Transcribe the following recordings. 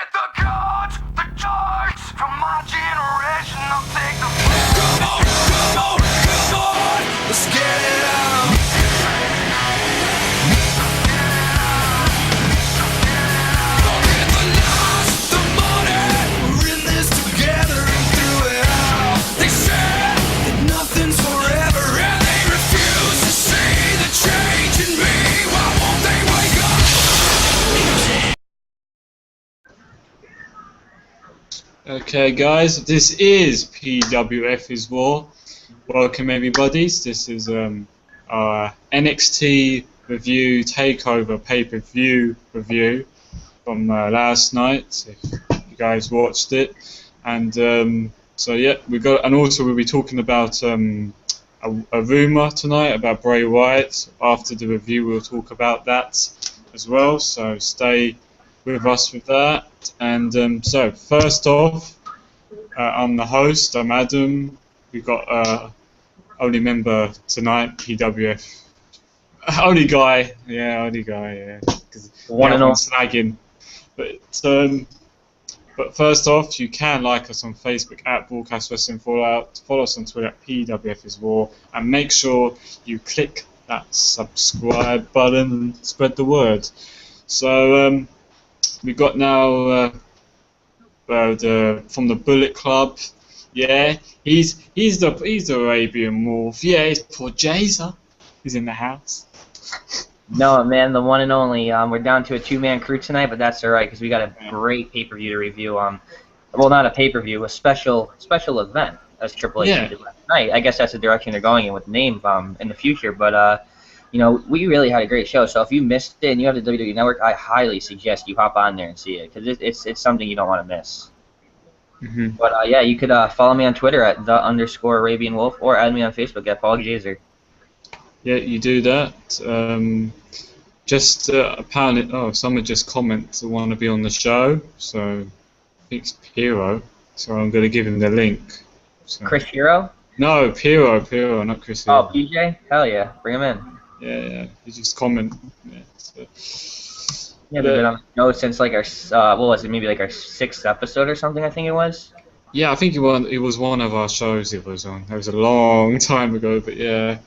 Let the gods, the darks from my generation, I'll take the come on, come on, come on, let's get it on. Forget the loss, the money, we're in this together and through it all. They said that nothing's forever and they refuse to see the change in me. Why won't they wake up? Okay guys, this is PWF is War. Welcome everybody. This is our NXT review, Takeover pay-per-view review from last night, if you guys watched it. And so yeah, we got, and also we'll be talking about a rumour tonight about Bray Wyatt. After the review we'll talk about that as well, so stay with us with that. And so first off, I'm the host, I'm Adam. We've got only member tonight, PWF. Only guy, yeah. Because One and all. slagging. But first off, you can like us on Facebook at Broadcast Wrestling Fallout. Follow us on Twitter at PWF is War, and make sure you click that subscribe button and spread the word. So we got now from the Bullet Club. Yeah, he's the Arabian Wolf. Yeah, it's poor Jaser. He's in the house. No, man, the one and only. We're down to a two-man crew tonight, but that's all right because we got a great pay-per-view to review. Well, not a pay-per-view, a special event as Triple H did last night. I guess that's the direction they're going in with the name in the future. But you know, we really had a great show. So if you missed it and you have the WWE Network, I highly suggest you hop on there and see it because it's something you don't want to miss. Mm-hmm. But yeah, you could follow me on Twitter at _Arabian Wolf or add me on Facebook at Paul Jaser. Yeah, you do that. Just apparently, someone just commented to want to be on the show. So I think it's Piro. So I'm going to give him the link. So. Chris Hero? No, Piro, not Chris Hero. Oh, PJ? Hell yeah, bring him in. Yeah. He just comment. Yeah, so. Yeah, we've been on the show since like our what was it? Maybe like our 6th episode or something. I think it was. Yeah, I think it was one of our shows it was on. That was a long time ago, but yeah, it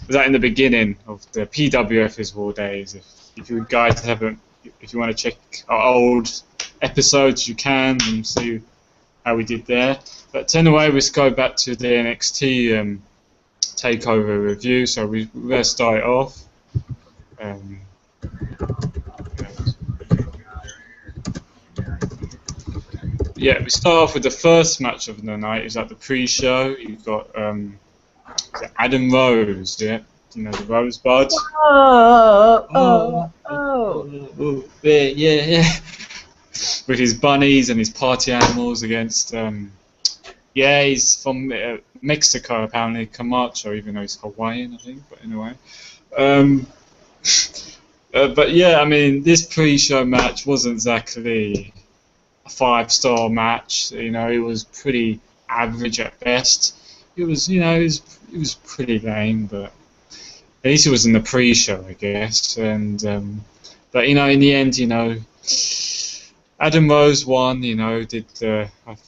was that in the beginning of the PWF is War days. If you guys haven't, if you want to check our old episodes, you can and see how we did there. But anyway, let's go back to the NXT Takeover review. So we're going to start it off. Yeah, we start off with the first match of the night. Is at the pre-show. You've got Adam Rose, yeah, you know, the Rosebud. Yeah. With his bunnies and his party animals against, he's from Mexico apparently, Camacho, even though he's Hawaiian, I think. But anyway, but yeah, I mean, this pre-show match wasn't exactly a 5-star match. You know, it was pretty average at best. It was, you know, it was pretty lame, but at least it was in the pre-show, I guess. And but you know, in the end, you know, Adam Rose won. You know, did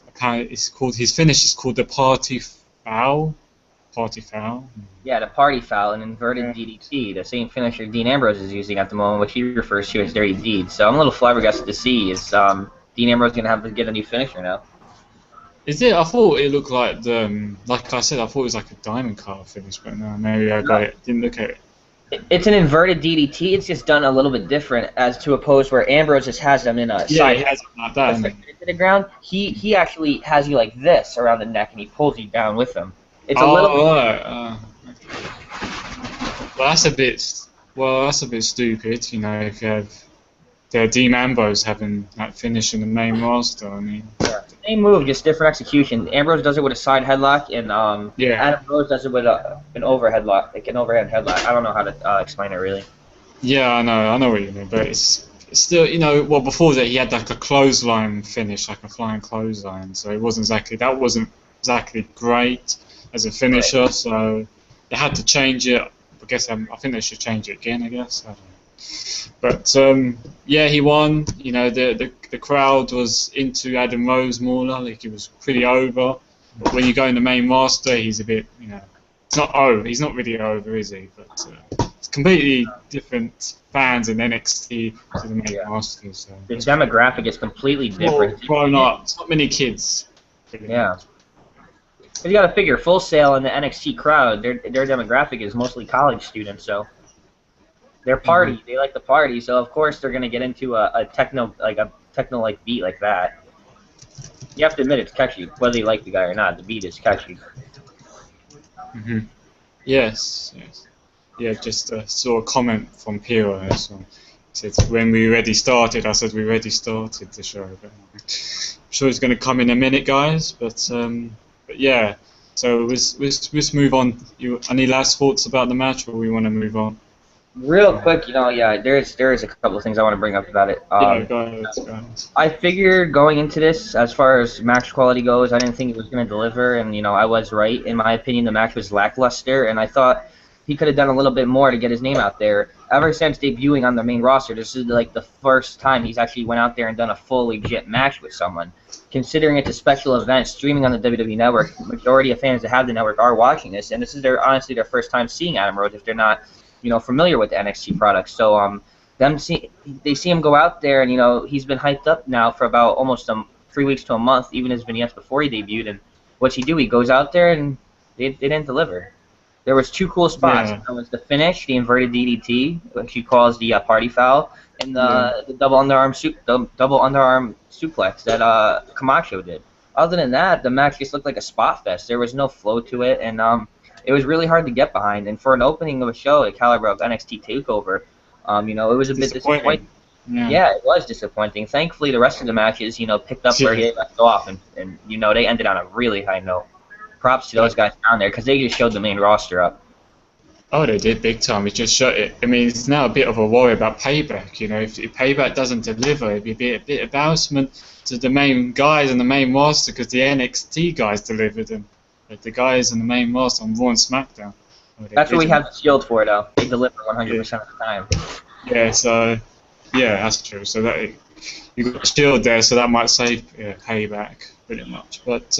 apparently his finish is called the Party Foul. Party Foul. Yeah, the Party Foul, an inverted DDT, the same finisher Dean Ambrose is using at the moment, which he refers to as Dirty Deed. So I'm a little flabbergasted to see is Dean Ambrose gonna have to get a new finisher now. Is it? I thought it looked like like I said, I thought it was like a diamond cutter finish, but no, maybe I got it. Didn't look at it. It's an inverted DDT. It's just done a little bit different as to opposed where Ambrose just has them in a side. He has it like that. To the ground. He actually has you like this around the neck and he pulls you down with them. It's a right. Well, that's a bit stupid. You know, if you have Dean Ambrose having that finish in the main roster, I mean. Yeah. Same move, just different execution. Ambrose does it with a side headlock, and Adam Rose does it with an overhead lock, like an overhead headlock. I don't know how to explain it really. Yeah, I know what you mean, but it's still, you know, well, before that he had like a clothesline finish, like a flying clothesline, so that wasn't exactly great as a finisher, right. So they had to change it. I guess I think they should change it again. I guess. I don't know. But yeah, he won. You know, the the crowd was into Adam Rose more. Like he was pretty over. But when you go in the main roster, he's a bit, it's not over. He's not really over, is he? But it's completely different fans in NXT to the main roster. So the demographic is completely different. Grown up. It's not many kids. Yeah. You got to figure Full Sail in the NXT crowd. Their demographic is mostly college students, so they're party. They like the party, so of course they're gonna get into a techno like beat like that. You have to admit it's catchy, whether you like the guy or not. The beat is catchy. Yes. Yeah, just saw a comment from Piro. So he said, when we already started, I said we already started the show. But I'm sure it's going to come in a minute, guys. But yeah, so let's move on. Any last thoughts about the match, or we want to move on? Real quick, there's a couple of things I want to bring up about it. Yeah, go ahead. I figured going into this, as far as match quality goes, I didn't think it was going to deliver, and I was right. In my opinion, the match was lackluster, and I thought he could have done a little bit more to get his name out there. Ever since debuting on the main roster, this is like the first time he's actually went out there and done a full legit match with someone. Considering it's a special event streaming on the WWE Network, the majority of fans that have the network are watching this, and this is honestly their first time seeing Adam Rose if they're not familiar with the NXT products. So they see him go out there, and he's been hyped up now for about almost 3 weeks to a month, even his vignettes before he debuted. And what's he do? He goes out there and they didn't deliver. There was 2 cool spots. Yeah. There was the finish, the inverted DDT, which he calls the party foul, and the double underarm suplex that Camacho did. Other than that, the match just looked like a spot fest. There was no flow to it, and it was really hard to get behind. And for an opening of a show the caliber of NXT Takeover, it was a bit disappointing. Yeah, it was disappointing. Thankfully, the rest of the matches, picked up where he left off, and they ended on a really high note. Props to those guys down there, because they just showed the main roster up. Oh, they did big time. It just showed it. I mean, it's now a bit of a worry about Payback. If Payback doesn't deliver, it'd be a bit of embarrassment to the main guys and the main roster, because the NXT guys delivered them. The guys in the main roster on Raw and SmackDown. That's what we have the Shield for, though. They deliver 100% of the time. Yeah, so that's true. So that you got Shield there, so that might save Payback pretty much. But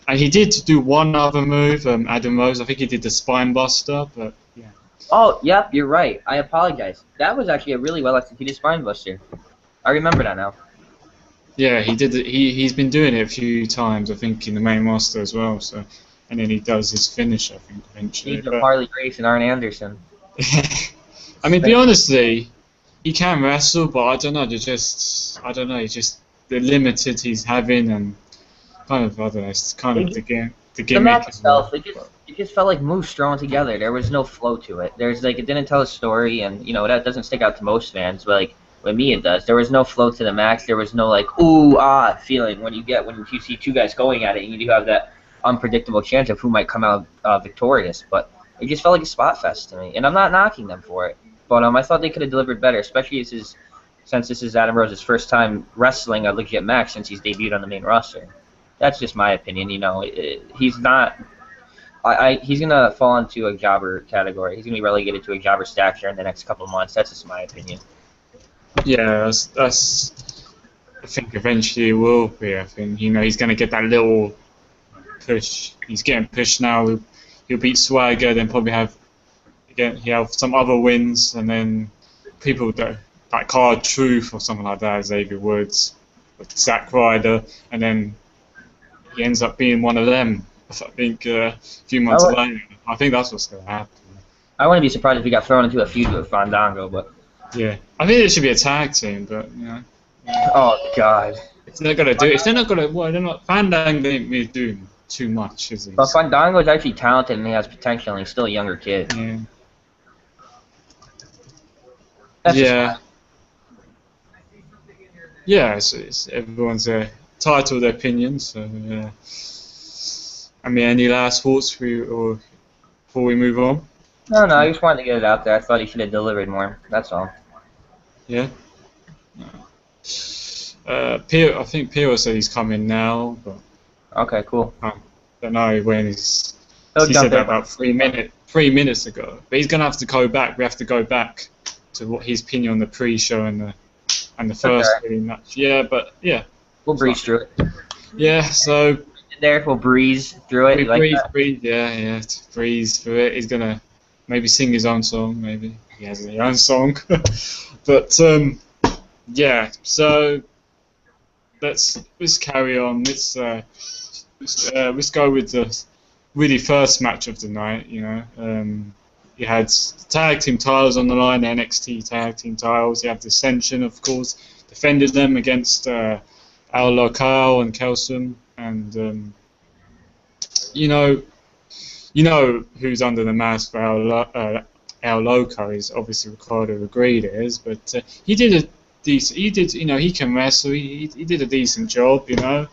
and he did do one other move, Adam Rose. I think he did the Spine Buster, but yeah. Oh, yep, you're right. I apologize. That was actually a really well executed Spine Buster. I remember that now. Yeah, he did. He's been doing it a few times, I think, in the main roster as well. So, and then he does his finish, I think, eventually. He's Harley Race and Arn Anderson. I mean, be honestly, he can wrestle, but I don't know. Just the limited he's having, and kind of it's kind of the gimmick. The match itself, it just felt like moves thrown together. There was no flow to it. It didn't tell a story, and that doesn't stick out to most fans, but with me it does. There was no flow to the match. There was no ooh ah feeling when you see 2 guys going at it, and you do have that unpredictable chance of who might come out victorious. But it just felt like a spot fest to me, and I'm not knocking them for it. But I thought they could have delivered better, especially since this is Adam Rose's first time wrestling a legit match since he's debuted on the main roster. That's just my opinion. He's not. He's gonna fall into a jobber category. He's gonna be relegated to a jobber stature in the next couple of months. That's just my opinion. Yeah, that's. I think eventually it will be. I think he's gonna get that little push. He's getting pushed now. He'll beat Swagger, then probably have some other wins, and then people like Carl Truth or something like that, Xavier Woods, or Zack Ryder, and then he ends up being one of them. I think a few months later. I think that's what's going to happen. I wouldn't be surprised if he got thrown into a feud with Fandango, but yeah, I think it should be a tag team, but Oh God. If they're not gonna do, if they're not gonna, well, they're not. Fandango ain't really doing too much, is he? But Fandango is actually talented and he has potential, and he's still a younger kid. Yeah. That's Yeah. Yeah, it's everyone's entitled to their opinion. So, I mean, any last thoughts before we move on? No, I just wanted to get it out there. I thought he should have delivered more. That's all. Yeah. Pierre, I think Pierre said he's coming now, but Okay, cool. I don't know when he's. He'll He jump said that in. about 3 minutes ago. But he's gonna have to go back. We have to go back to what his opinion on the pre-show and and the first really match. Yeah, but yeah. We'll breeze through it. Yeah, so There, we'll breeze through it. breeze, yeah, to breeze through it. He's gonna maybe sing his own song. Maybe he has his own song, but yeah. So let's carry on. Let's go with the really first match of the night. You know, you had tag team titles on the line, the NXT tag team titles. You have Ascension, of course, defended them against Al Local and Kelson, and you know who's under the mask for Al Loco is obviously Ricardo Rodriguez, but he did a decent. He can wrestle. He did a decent job, you know.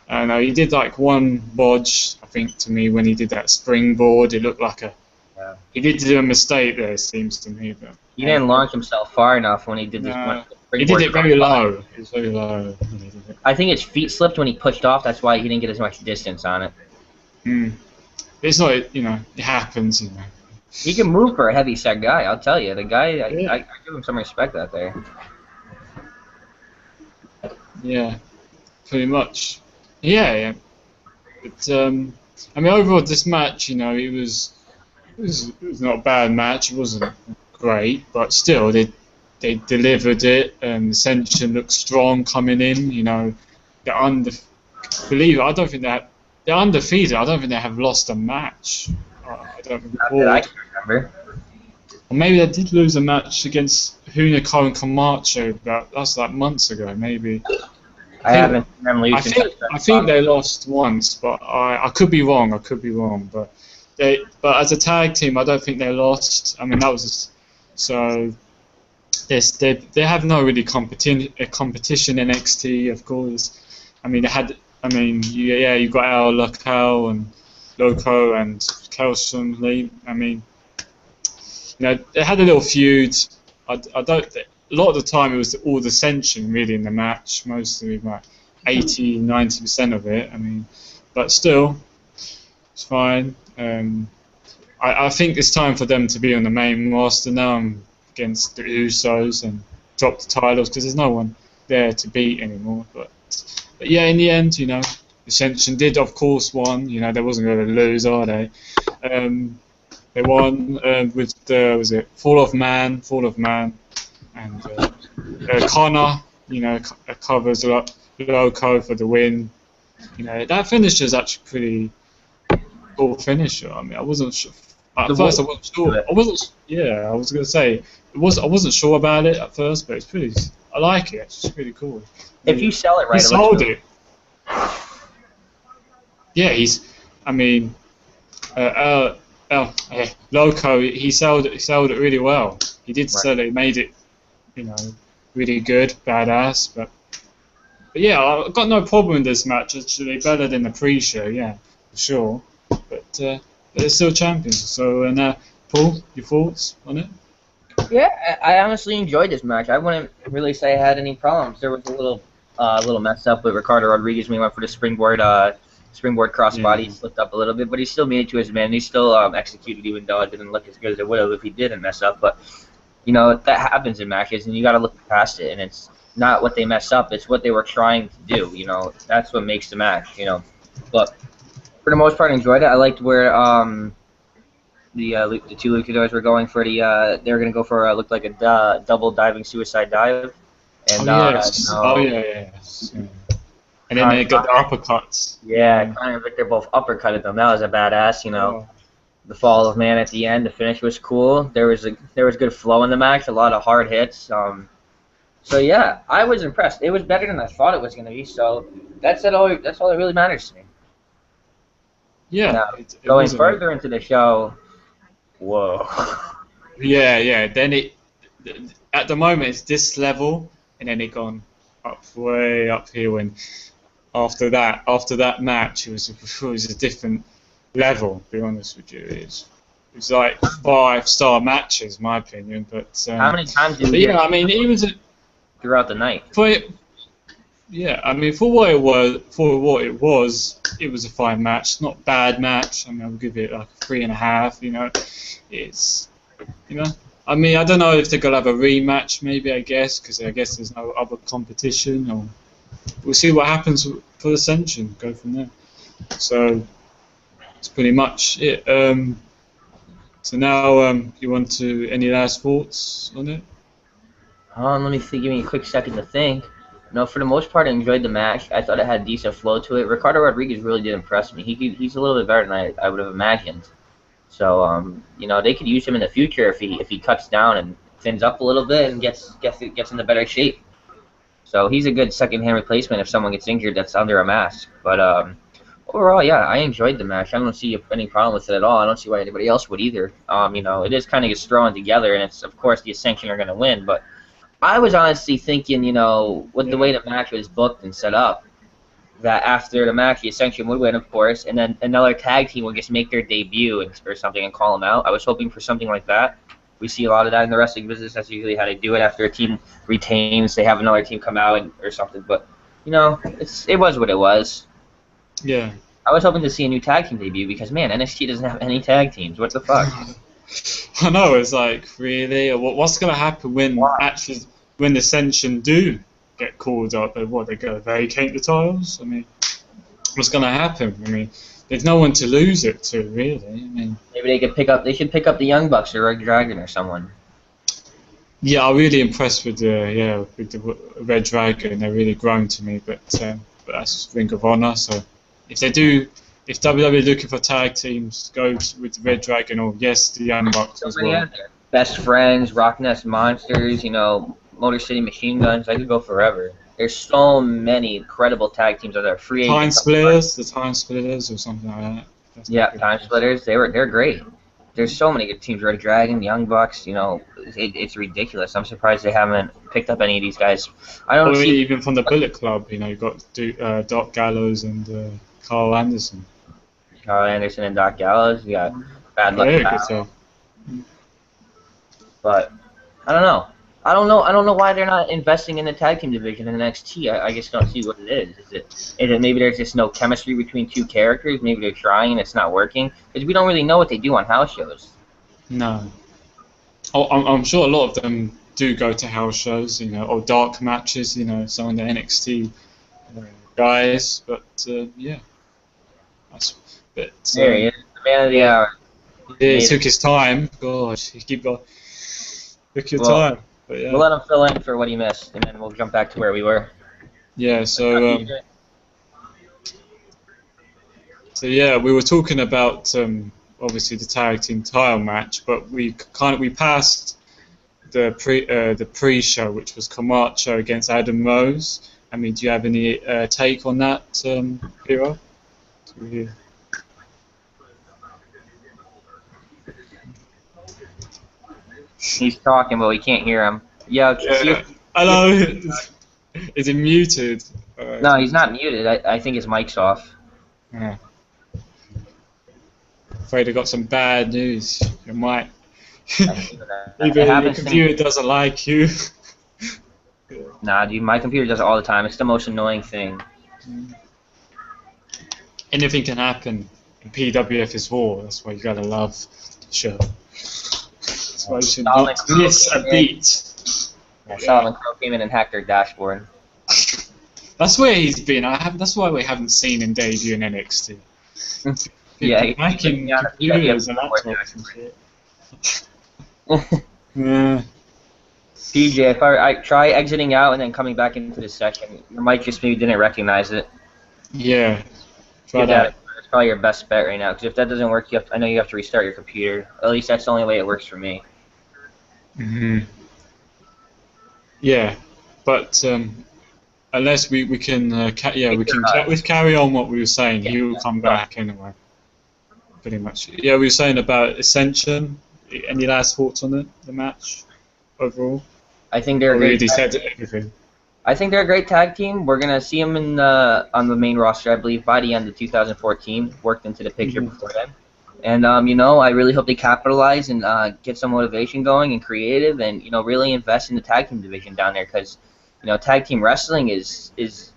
And he did like one bodge, I think, to me when he did that springboard. It looked like he did do a mistake there, it seems to me. But he didn't launch himself far enough when he did this one. He did it very low. It was very low when he did it. I think his feet slipped when he pushed off. That's why he didn't get as much distance on it. It's not, it happens, He can move for a heavy set guy. I'll tell you, the guy. I give him some respect out there. Yeah, pretty much. Yeah. But I mean, overall, this match, it was not a bad match. It wasn't great, but still, they delivered it. Ascension looked strong coming in. They're believe it, I don't think they're undefeated. I don't think they have lost a match. I don't recall. I can remember. Or maybe they did lose a match against Hunico and Camacho, but that's like months ago, maybe. I haven't seen them lose. I think they lost once, but I could be wrong. But as a tag team, I don't think they lost. I mean, that was so. They have no really competition in NXT, of course. I mean, you got Al Loco and Kelson Lee. I mean, they had a little feud. A lot of the time it was all the Ascension really in the match, mostly like 80-90% of it. I mean, but still, it's fine. I think it's time for them to be on the main roster now against the Usos and drop the titles because there's no one there to beat anymore. But yeah, in the end, Ascension did, of course, won. They wasn't going to lose, are they? They won with was it Fall of Man, and Connor, covers Loco for the win. That finish is actually pretty cool finisher. I mean, I wasn't sure. At first, I wasn't sure. I was going to say I wasn't sure about it at first, but it's pretty. I like it. It's pretty cool. If you sell it right, he sold it. Yeah, Loco, he sold it really well. He did sell it. He made it, really good, badass. But yeah, I've got no problem with this match. Actually, better than the pre-show, yeah, for sure. But they're still champions. So now, Paul, your thoughts on it? Yeah, I honestly enjoyed this match. I wouldn't really say I had any problems. There was a little mess up with Ricardo Rodriguez when he went for the springboard crossbody. He slipped up a little bit, but he still made it to his man. He still executed, even though it didn't look as good as it would have if he didn't mess up. But that happens in matches, and you got to look past it. And it's not what they mess up; it's what they were trying to do. That's what makes the match. But for the most part, I enjoyed it. I liked where the two luchadors were going for they were going to go for looked like a double diving suicide dive. And yes. And then they got the uppercuts. Yeah, Connor and Victor both uppercutted them. That was a badass, The fall of man at the end. The finish was cool. There was good flow in the match. A lot of hard hits. So yeah, I was impressed. It was better than I thought it was going to be. So that's all that really matters to me. Yeah. Now, going further into the show, whoa. Yeah. Then at the moment it's this level, and then it gone way up here. And after that match, it was a different level. To be honest with you, it was like 5-star matches, in my opinion. But how many times did we? I mean, it was throughout the night. For what it was, it was a fine match. Not a bad match. I mean, I'll give it like a 3.5. It's I mean, I don't know if they're gonna have a rematch. Maybe I guess because I guess there's no other competition. Or we'll see what happens for Ascension. Go from there. So that's pretty much it. So now you want to any last thoughts on it? Let me think, give me a quick second to think. No, for the most part, I enjoyed the match. I thought it had decent flow to it. Ricardo Rodriguez really did impress me. He's a little bit better than I would have imagined. So, you know, they could use him in the future if he cuts down and thins up a little bit and gets into better shape. So he's a good second-hand replacement if someone gets injured that's under a mask. But overall, yeah, I enjoyed the match. I don't see any problem with it at all. I don't see why anybody else would either. You know, it is kind of just thrown together, and it's of course the Ascension are going to win, but I was honestly thinking, you know, with the way the match was booked and set up, that after the match, the Ascension would win, of course, and then another tag team would just make their debut or something and call them out. I was hoping for something like that. We see a lot of that in the wrestling business. That's usually how they do it. After a team retains, they have another team come out or something. But, you know, it was what it was. Yeah. I was hoping to see a new tag team debut because, man, NXT doesn't have any tag teams. What the fuck? I know, it's like, really? What's going to happen when the Ascension do get called up? They're going to vacate the titles? I mean, what's going to happen? I mean, there's no one to lose it to, really. I mean, maybe they should pick up the Young Bucks or Red Dragon or someone. Yeah, I'm really impressed with the Red Dragon. They're really grown to me, but that's Ring of Honor. So if WWE looking for tag teams, go with the Red Dragon or the Young Bucks as well. Best Friends, Rock Nest Monsters, you know, Motor City Machine Guns. I could go forever. There's so many incredible tag teams out there. Free Time Splitters, the Time Splitters or something like that. Yeah, Time Splitters. They're great. There's so many good teams. Red Dragon, Young Bucks. You know, it's ridiculous. I'm surprised they haven't picked up any of these guys. I don't see even from the Bullet Club. You know, you've got Doc Gallows and Carl Anderson. Carl Anderson and Doc Gallows. You got Bad Luck. But I don't know. I don't know why they're not investing in the tag team division in NXT. I just don't see what it is. Is it maybe there's just no chemistry between two characters? Maybe they're trying and it's not working? Because we don't really know what they do on house shows. No. I'm sure a lot of them do go to house shows, you know, or dark matches, you know, some of the NXT guys. But yeah, there he is, the man of the hour. Yeah, he took his time. God, he keep going. Took your time. But yeah. We'll let him fill in for what he missed, and then we'll jump back to where we were. Yeah, so yeah, we were talking about obviously the tag team title match, but we passed the pre-show, which was Camacho against Adam Rose. I mean, do you have any take on that, Hero? He's talking, but we can't hear him. Yeah. Hello. Is it muted? No, he's not muted. I think his mic's off. Yeah. Afraid I got some bad news. Your mic. Even your computer doesn't like you. Nah, dude, my computer does it all the time. It's the most annoying thing. Anything can happen. In PWF is war. That's why you gotta love the show. That's why you should not miss a beat. Yeah, Solomon Crow came in and hacked their dashboard. That's where he's been. That's why we haven't seen him debut in NXT. Yeah, hacking computers and laptops and shit. Yeah. DJ, if I try exiting out and then coming back into the session, your mic just maybe didn't recognize it. Yeah. Try that. That's probably your best bet right now, because if that doesn't work, I know you have to restart your computer. At least that's the only way it works for me. Yeah, but unless we can carry on what we were saying. He will come back anyway. Pretty much. Yeah, we were saying about Ascension. Any last thoughts on the match overall? I think they're great. Already said everything. I think they're a great tag team. We're gonna see them on the main roster, I believe, by the end of 2014. Worked into the picture before then. And you know, I really hope they capitalize and get some motivation going and creative, and you know, really invest in the tag team division down there, because you know, tag team wrestling is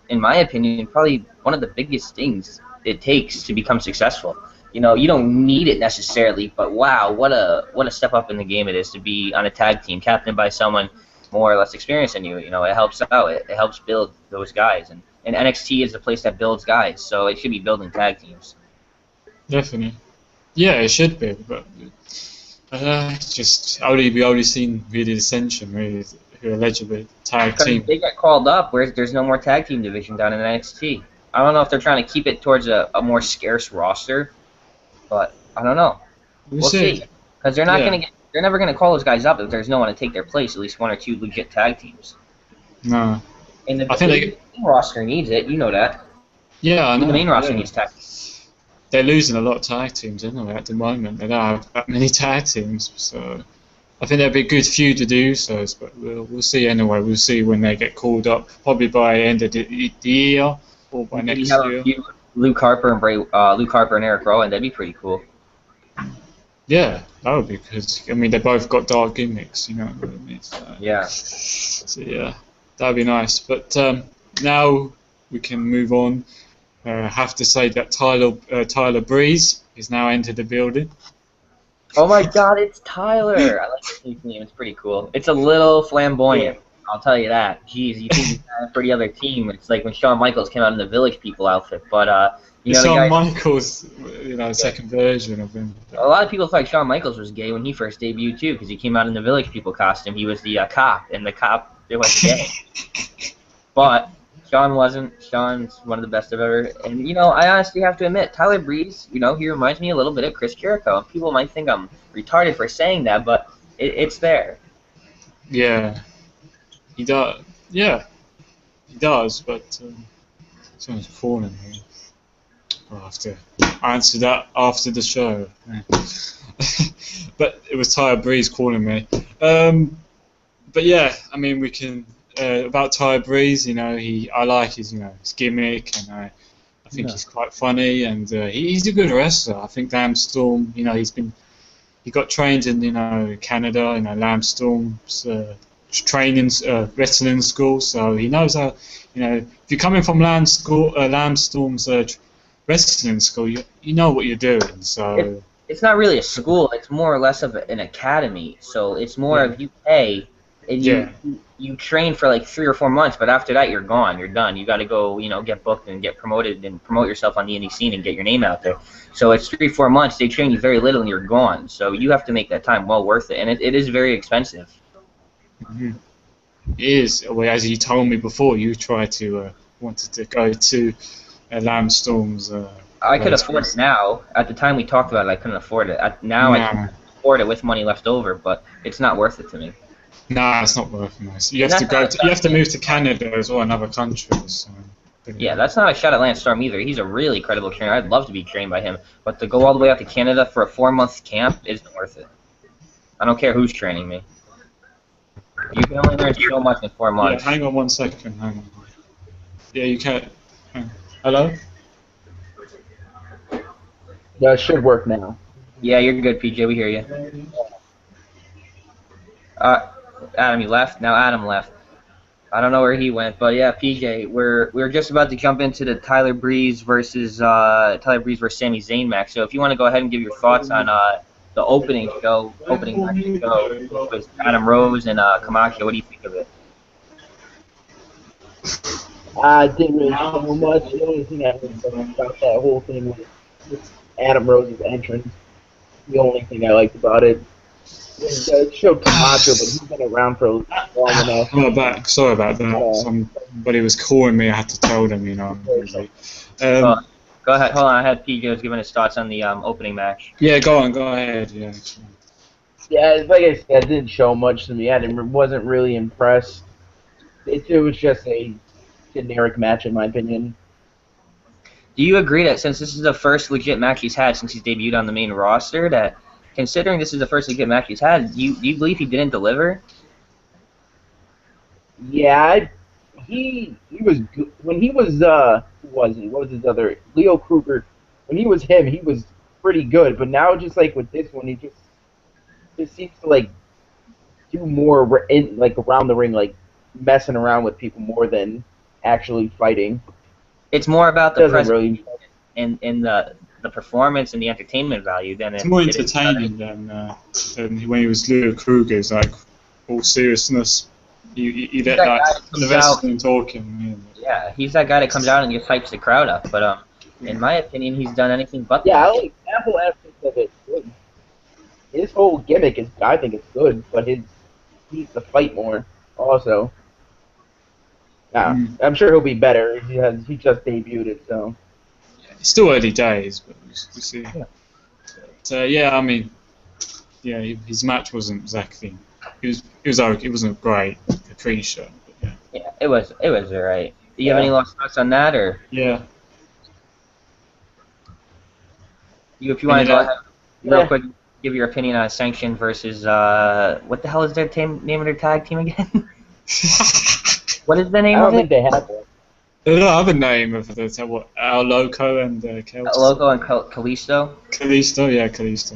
in my opinion probably one of the biggest things it takes to become successful. you know, you don't need it necessarily, but wow, what a step up in the game it is to be on a tag team, captained by someone more or less experienced than you. You know, it helps out. It helps build those guys, and NXT is the place that builds guys, so it should be building tag teams. Definitely. Yeah, it should be, but just we only seen really Ascension, really, who allegedly tag Because team. they get called up, where there's no more tag team division down in NXT. I don't know if they're trying to keep it towards a more scarce roster, but I don't know. We'll see. Because they're not gonna they're never gonna call those guys up if there's no one to take their place. At least one or two legit tag teams. No. And I think the main roster needs it. You know that. Yeah, I know. The main roster needs tag teams. They're losing a lot of tag teams anyway at the moment. They don't have that many tag teams, so I think that'd be a good feud to do so. But we'll see anyway. We'll see when they get called up, probably by end of the year or by Maybe next have a year. feud with Luke Harper and Luke Harper and Eric Rowan. That'd be pretty cool. Yeah, that would be because I mean they both got dark gimmicks, you know what I mean. So, Yeah. So yeah, that'd be nice. But now we can move on. I have to say that Tyler Breeze is now entered the building. Oh my God, it's Tyler. I like his name. It's pretty cool. It's a little flamboyant. I'll tell you that. Jeez, you think he's for the other team? It's like when Shawn Michaels came out in the Village People outfit. But you know, Shawn Michaels, second version of him. A lot of people thought Shawn Michaels was gay when he first debuted too, because he came out in the Village People costume. He was the cop, and the cop was gay. But Shawn wasn't. Shawn's one of the best I've ever. And you know, I honestly have to admit, Tyler Breeze, you know, he reminds me a little bit of Chris Jericho. People might think I'm retarded for saying that, but it's there. Yeah, he does. Yeah, he does. But someone's calling me. I'll have to answer that after the show. But it was Tyler Breeze calling me. But yeah, I mean, we can about Tyler Breeze. You know, I like his his gimmick, and I think he's quite funny, and he's a good wrestler. I think Lamb Storm. You know, he got trained in Canada. You know, Lamb Storm's training wrestling school, so he knows how. You know, if you're coming from Lamb Storm's wrestling school, you know what you're doing. So it's not really a school; it's more or less of an academy. So it's more of you pay and you train for like 3 or 4 months, but after that you're gone, you're done. You got to go, get booked and get promoted and promote yourself on the indie scene and get your name out there. So it's 3 or 4 months. They train you very little and you're gone. So you have to make that time well worth it, and it is very expensive. Mm-hmm. It is. Well, as you told me before, you wanted to go to Lamb Storm's. I could afford it now. At the time we talked about it, I couldn't afford it. Now I can afford it with money left over, but it's not worth it to me. Nah, it's not worth it. You have to move to Canada as well, another country. So. Yeah, that's not a shot at Lance Storm either. He's a really credible trainer. I'd love to be trained by him, but to go all the way out to Canada for a 4-month camp isn't worth it. I don't care who's training me. You can only learn so much in 4 months. Yeah, hang on 1 second. Hang on. Yeah, you can't. Hello? Yeah, it should work now. Yeah, you're good, PJ. We hear you. Adam, you left? Now Adam left. I don't know where he went, but yeah, PJ, we're just about to jump into the Tyler Breeze versus Sami Zayn match. So if you want to go ahead and give your thoughts on the opening match show, which was Adam Rose and Camacho. What do you think of it? I didn't really know much. The only thing I heard about that whole thing was Adam Rose's entrance. The only thing I liked about it. It showed Camacho, but he's been around for long enough. Sorry about that. Somebody was calling me. I had to tell them, I'm busy. Go ahead. Hold on. I had PJ was giving his thoughts on the opening match. Yeah, go ahead. Yeah. Yeah, like I said, it didn't show much to me. I wasn't really impressed. It was just a generic match, in my opinion. Do you agree that since this is the first legit match he's had since he's debuted on the main roster, that considering this is the first legit match he's had, do you believe he didn't deliver? Yeah, he was good. When he was who was he? What was his other? Leo Kruger. When he was him, he was pretty good. But now, just like with this one, he just seems to like do more around the ring, like messing around with people more than actually fighting. It's more about the presence really... in the the performance and the entertainment value, then It's more entertaining than when he was Leo Kruger's, like, all seriousness. You let the wrestling talking. Yeah, he's that guy that comes out and just hypes the crowd up. But in my opinion, he's done anything but that. Yeah, I like Apple aspect of it. Good. His whole gimmick is, I think it's good, but he needs to fight more. Also, I'm sure he'll be better. He just debuted it, so. It's still early days, but we'll see. Yeah. So I mean, his match wasn't exactly. It was okay. It wasn't great. The pre-show. But yeah, it was alright. Do you have any last thoughts on that, or? Yeah. If you want to go ahead, real quick, give your opinion on Sanction versus what the hell is their name of their tag team again? What is the name of it? I don't think they have one. They don't have a name of the Al Loco and Loco and Kalisto. Kalisto, yeah, Kalisto.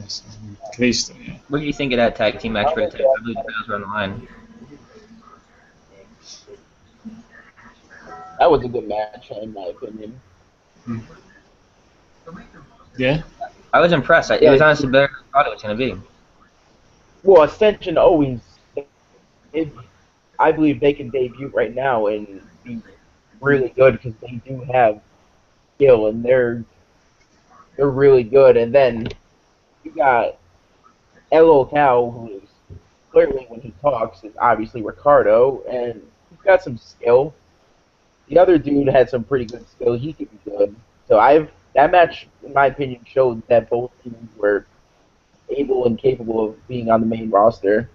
Kalisto, yeah. What do you think of that tag team match for the tag? I believe the bells were on the line. That was a good match, in my opinion. Yeah. I was impressed. It was honestly better than I thought it was going to be. Well, Ascension always. I believe they can debut right now and be really good because they do have skill and they're really good. And then you got LL Cow, who is clearly when he talks is obviously Ricardo, and he's got some skill. The other dude had some pretty good skill. He could be good. So that match, in my opinion, showed that both teams were able and capable of being on the main roster.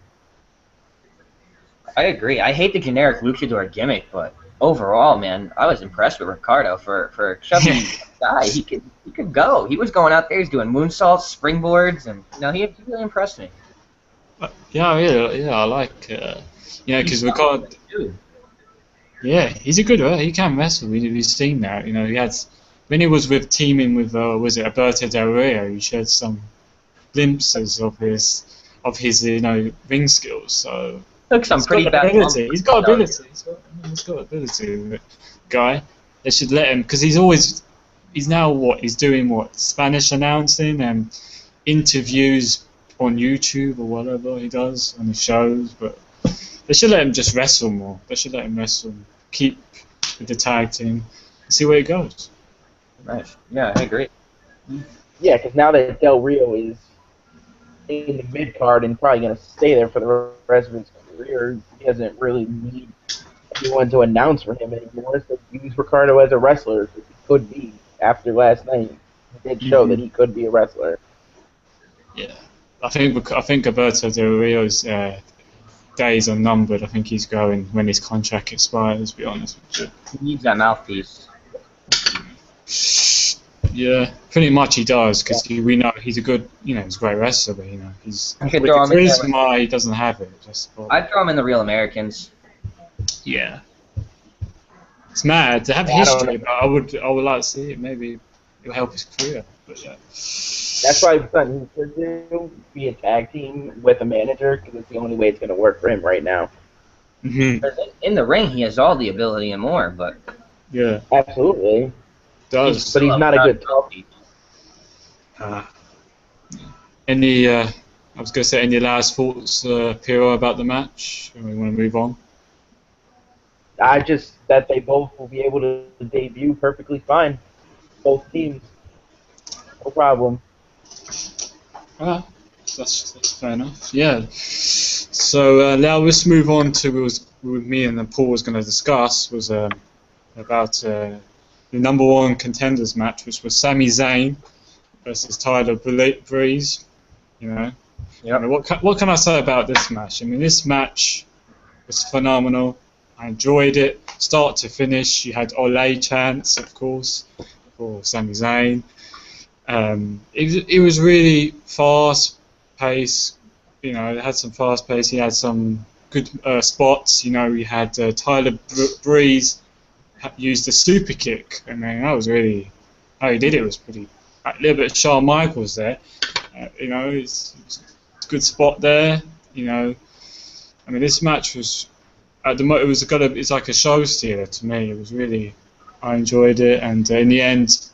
I agree. I hate the generic luchador gimmick, but overall, man, I was impressed with Ricardo for a chubby guy. He could go. He was going out there. He's doing moonsaults, springboards, and he really impressed me. Yeah, I like because Ricardo. Yeah, he's a good wrestler. He can wrestle. We've seen that. He had when he was teaming with was it Alberto Del Rio? He showed some glimpses of his ring skills. So. Took some pretty bad ability. He's got ability. He's got ability. Guy, they should let him because he's now he's doing Spanish announcing and interviews on YouTube or whatever he does on his shows. But they should let him just wrestle more. They should let him wrestle, keep with the tag team, and see where it goes. Nice. Yeah, I agree. Yeah, because now that Del Rio is in the mid card and probably going to stay there for the rest of his career, he doesn't really need anyone to announce for him anymore. So use Ricardo as a wrestler, because he could be after last night. He did show that he could be a wrestler. Yeah, I think Alberto Del Rio's days are numbered. I think he's going when his contract expires. To be honest with you, he needs that mouthpiece. Yeah, pretty much he does because we know he's a good, he's a great wrestler, but he's with the charisma he doesn't have it. I'd throw him in the Real Americans. Yeah, it's mad to have history, but I would like to see it. Maybe it'll help his career. But yeah, that's why he should be a tag team with a manager because it's the only way it's going to work for him right now. Mm-hmm. In the ring, he has all the ability and more, but yeah, absolutely. Does. But he's not a good talker. I was going to say, any last thoughts, Piro, about the match? Or we want to move on? That they both will be able to debut perfectly fine. Both teams. No problem. That's fair enough. Yeah. So now let's move on to what me and Paul was going to discuss was about the number one contenders match, which was Sami Zayn versus Tyler Breeze. Yep. I mean, what can I say about this match? I mean, this match was phenomenal. I enjoyed it, start to finish. You had Ole chants, of course, for Sami Zayn. It was really fast paced. It had some fast pace. He had some good spots. We had Tyler Breeze used a super kick. I mean, that was really how he did it was pretty. A little bit of Shawn Michaels there. It's a good spot there. I mean, this match was it's like a show stealer to me. It was really, I enjoyed it, and in the end,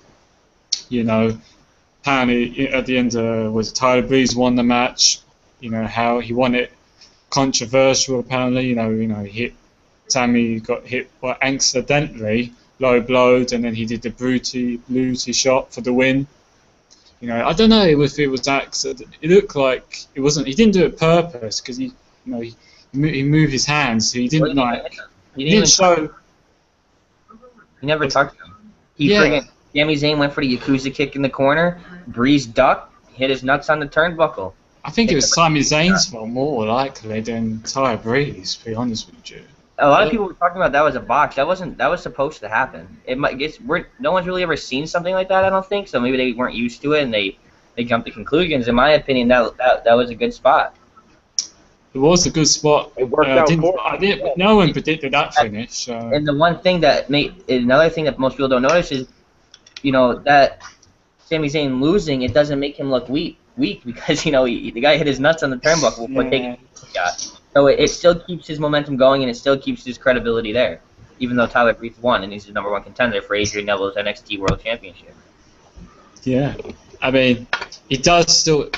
apparently at the end was Tyler Breeze won the match. You know how he won it, controversial apparently. He hit Sammy, got hit accidentally, low blowed, and then he did the Bluty shot for the win. I don't know if it was accident. It looked like it wasn't. He didn't do it purpose because he moved his hands. So he didn't He didn't show. He never touched him. Friggin' Sami Zayn went for the Yakuza kick in the corner. Breeze ducked, hit his nuts on the turnbuckle. I think it was Sami Zayn's fault more likely than Tyler Breeze, to be honest with you. A lot of people were talking about that was a botch. That was supposed to happen. No one's really ever seen something like that, I don't think. So maybe they weren't used to it and they jumped to conclusions. In my opinion, that was a good spot. It was a good spot. It worked out for him. No one predicted that finish. So. And the one thing another thing that most people don't notice is, that Sami Zayn losing, it doesn't make him look weak because the guy hit his nuts on the turnbuckle before taking the shot. So it still keeps his momentum going and it still keeps his credibility there, even though Tyler Breeze won and he's the #1 contender for Adrian Neville's NXT World Championship. Yeah, I mean, it does still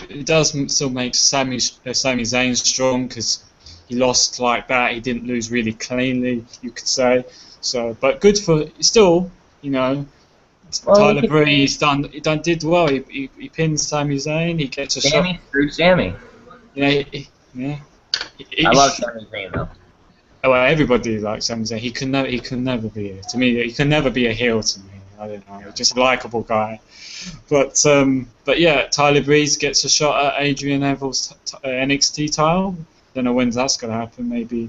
make Sami Zayn strong because he lost like that. He didn't lose really cleanly, you could say. So, but good for still, Tyler Breeze did well. He pinned Sami Zayn. He gets a shot. Sami screwed Sami. Yeah. I love Sami Zayn though. Well, everybody likes Sami Zayn. He can never be to me. He can never be a heel to me. I don't know, just a likable guy. But yeah, Tyler Breeze gets a shot at Adrian Neville's NXT title. Don't know when that's gonna happen. Maybe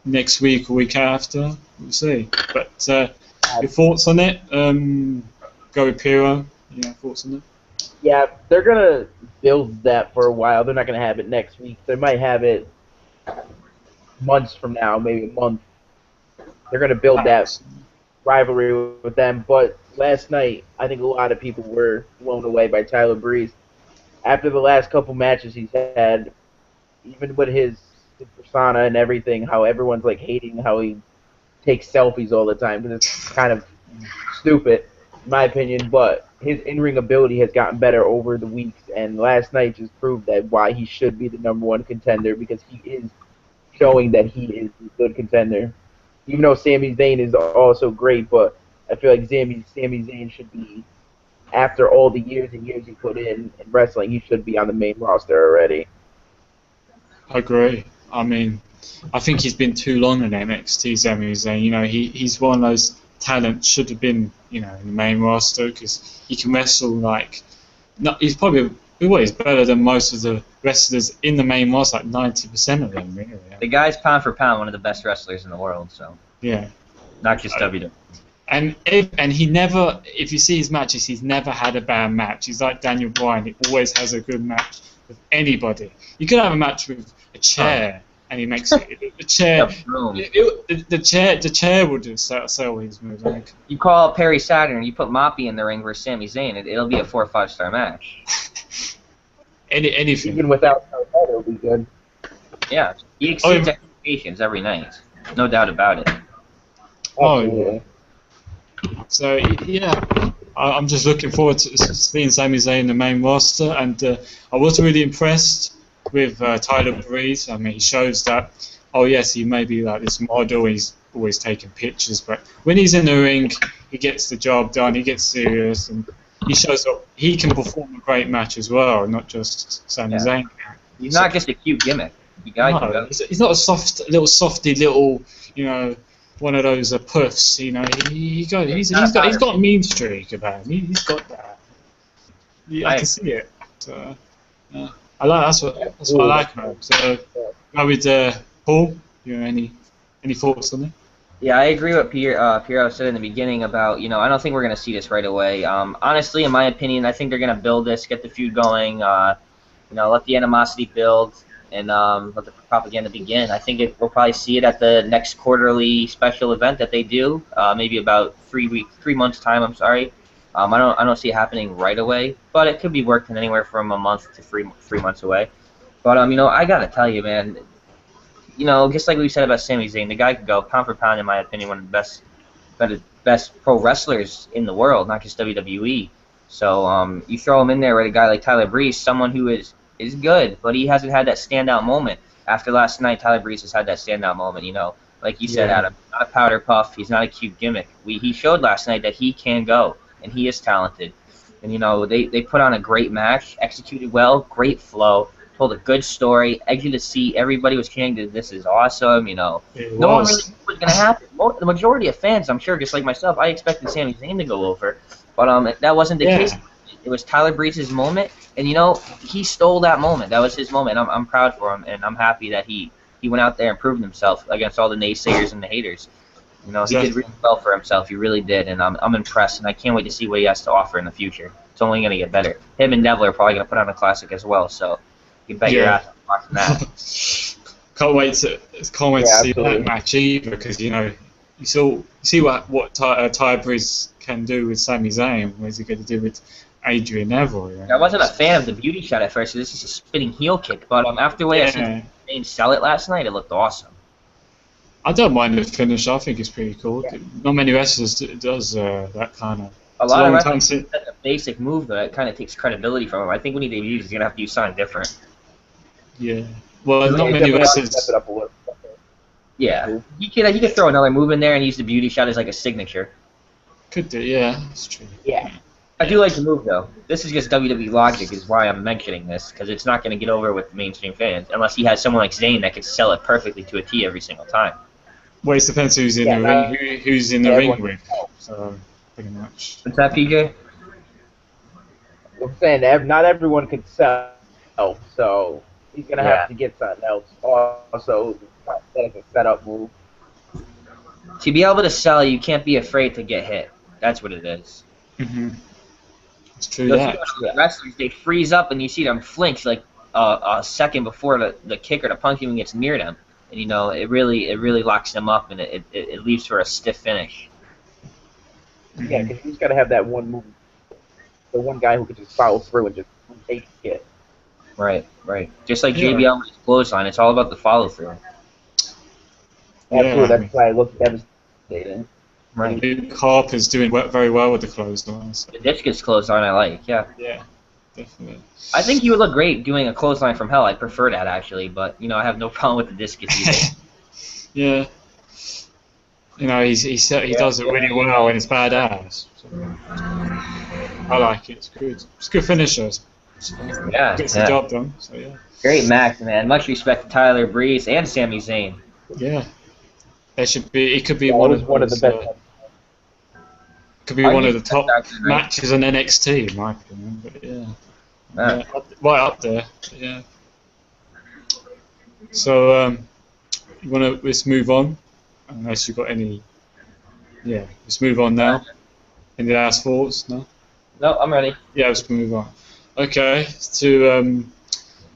next week or week after. We'll see. But your thoughts on it? Go with Piro. Thoughts on it? Yeah, they're gonna build that for a while. They're not gonna have it next week. They might have it months from now, maybe a month. They're gonna build that rivalry with them. But last night, I think a lot of people were blown away by Tyler Breeze. After the last couple matches he's had, even with his persona and everything, how everyone's like hating how he takes selfies all the time, because it's kind of stupid, in my opinion. But his in-ring ability has gotten better over the weeks, and last night just proved that why he should be the #1 contender, because he is showing that he is a good contender. Even though Sami Zayn is also great, but I feel like Sami Zayn should be, after all the years and years he put in wrestling, he should be on the main roster already. I agree. I mean, I think he's been too long in NXT, Sami Zayn. He's one of those talents, should have been, in the main roster, because he can wrestle he's probably he's better than most of the wrestlers in the main roster, like 90% of them, really. The guy's pound for pound one of the best wrestlers in the world, so. Yeah. Not just WWE. And he never, if you see his matches, he's never had a bad match. He's like Daniel Bryan. He always has a good match with anybody. You could have a match with a chair, and he makes it. The chair, the chair would just sell his moves. You call Perry Saturn, you put Moppy in the ring versus Sami Zayn, it'll be a 4 or 5 star match. Anything. Even without that, it'll be good. Yeah, he exceeds expectations every night. No doubt about it. Oh, yeah. So, yeah, I'm just looking forward to seeing Sami Zayn in the main roster, and I was really impressed with Tyler Breeze. I mean, he shows that, yes, he may be like this model, he's always taking pictures, but when he's in the ring, he gets the job done, he gets serious, and he shows that he can perform a great match as well, not just Sami Zayn. He's not just a cute gimmick. He's not a softy little, one of those puffs. He's got a mean streak about him. He's got that. I can see it. So, I like that's what I like about him. So, now with Paul, any thoughts on it? Yeah, I agree with Piero said in the beginning about, I don't think we're going to see this right away. Honestly, in my opinion, I think they're going to build this, get the feud going, let the animosity build, and let the propaganda begin. I think we'll probably see it at the next quarterly special event that they do, maybe about 3 months' time, I'm sorry. I don't see it happening right away, but it could be working anywhere from a month to 3 months away. But, I got to tell you, man, just like we said about Sami Zayn, the guy could go pound for pound, in my opinion, one of the best pro wrestlers in the world, not just WWE. So you throw him in there with a guy like Tyler Breeze, someone who is good, but he hasn't had that standout moment. After last night, Tyler Breeze has had that standout moment. Like you said, Yeah. Adam, not a powder puff. He's not a cute gimmick. He showed last night that he can go, and he is talented. And they put on a great match, executed well, great flow, told a good story, edge of the seat. Everybody was chanting, "This is awesome." No one really knew what was going to happen. The majority of fans, I'm sure, just like myself, I expected Sami Zayn to go over, but that wasn't the case. It was Tyler Breeze's moment, and he stole that moment. That was his moment. I'm proud for him, and I'm happy that he went out there and proved himself against all the naysayers and the haters. He did really well for himself. He really did, and I'm impressed, and I can't wait to see what he has to offer in the future. It's only going to get better. Him and Devil are probably going to put on a classic as well, so you bet your ass on watching that. Can't wait to see that match either, because you see what Tyler Breeze can do with Sami Zayn. What is he going to do with Adrian Neville? I wasn't a fan of the beauty shot at first. So this is a spinning heel kick, but after the way I seen Zayn sell it last night, it looked awesome. I don't mind the finish. I think it's pretty cool. Yeah. Not many wrestlers does that kind of. A lot of wrestlers do a basic move that kind of takes credibility from him. I think when he debuts, he's gonna have to use something different. Yeah. Well, not many wrestlers. Step it up a little. Yeah, he could throw another move in there and use the beauty shot as like a signature. Could do. Yeah, that's true. Yeah. I do like the move though. This is just WWE logic, is why I'm mentioning this, because it's not going to get over with mainstream fans unless he has someone like Zayn that could sell it perfectly to a T every single time. Well, it depends who's in the ring. Who's in the ring with? So pretty much. What's that, PJ? I'm saying not everyone can sell, so he's gonna have to get something else. Also, like a setup move. To be able to sell, you can't be afraid to get hit. That's what it is. It's true. Wrestlers, they freeze up and you see them flinch like a second before the kick or the punch even gets near them, and it really locks them up, and it leaves for a stiff finish. Yeah, because he's got to have that one move, the one guy who could just follow through and just take it. Right. Just like JBL with his clothesline, it's all about the follow through. Absolutely, that's why it looks devastating. Right. Luke Harper's doing very well with the clothesline. So. The discus clothesline I like, yeah. Yeah, definitely. I think he would look great doing a clothesline from hell. I prefer that actually, but I have no problem with the discus either. Yeah. He does it really well, and it's badass. So, I like it. It's good. It's a good finisher. So, gets the job done. So yeah. Great match, man. Much respect to Tyler Breeze and Sami Zayn. Yeah. It could be one of the best. Could be one of the top matches on NXT, in my opinion. But yeah, right up there. Yeah. So let's move on. Unless you've got any. Yeah, let's move on now. Any last thoughts? No. No, I'm ready. Yeah, let's move on. Okay, to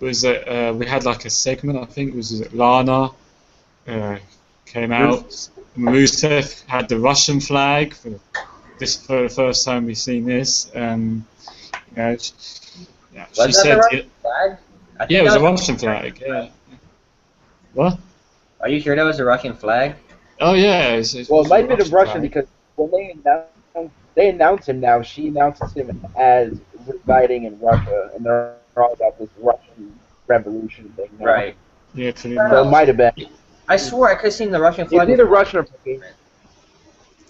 we had like a segment, I think. Was it Lana? Came out. Rusev had the Russian flag for the first time we've seen this. She said, flag? Yeah, it was a Russian flag. Yeah. What? Are you sure that was a Russian flag? Oh yeah. It might be the Russian because when they announce him now, she announces him as residing in Russia, and they're all about this Russian revolution thing now. Right. Yeah, pretty much. So it might have been. I swore I could have seen the Russian flag. It's either Russian or Bulgarian.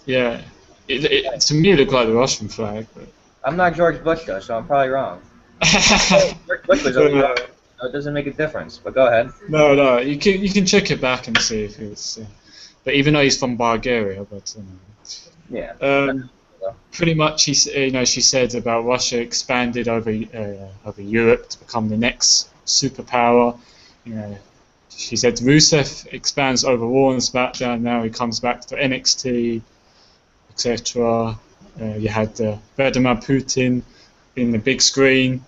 Yeah. To me, it looked like the Russian flag. But... I'm not George Bush though, so I'm probably wrong. George Bush was over there. So it doesn't make a difference. But go ahead. No, you can check it back and see if it's. But even though he's from Bulgaria, but. Yeah. Pretty much, she said about Russia expanded over Europe to become the next superpower. She said Rusev expands over Raw and SmackDown. Now he comes back to NXT, etc. You had Vladimir Putin in the big screen,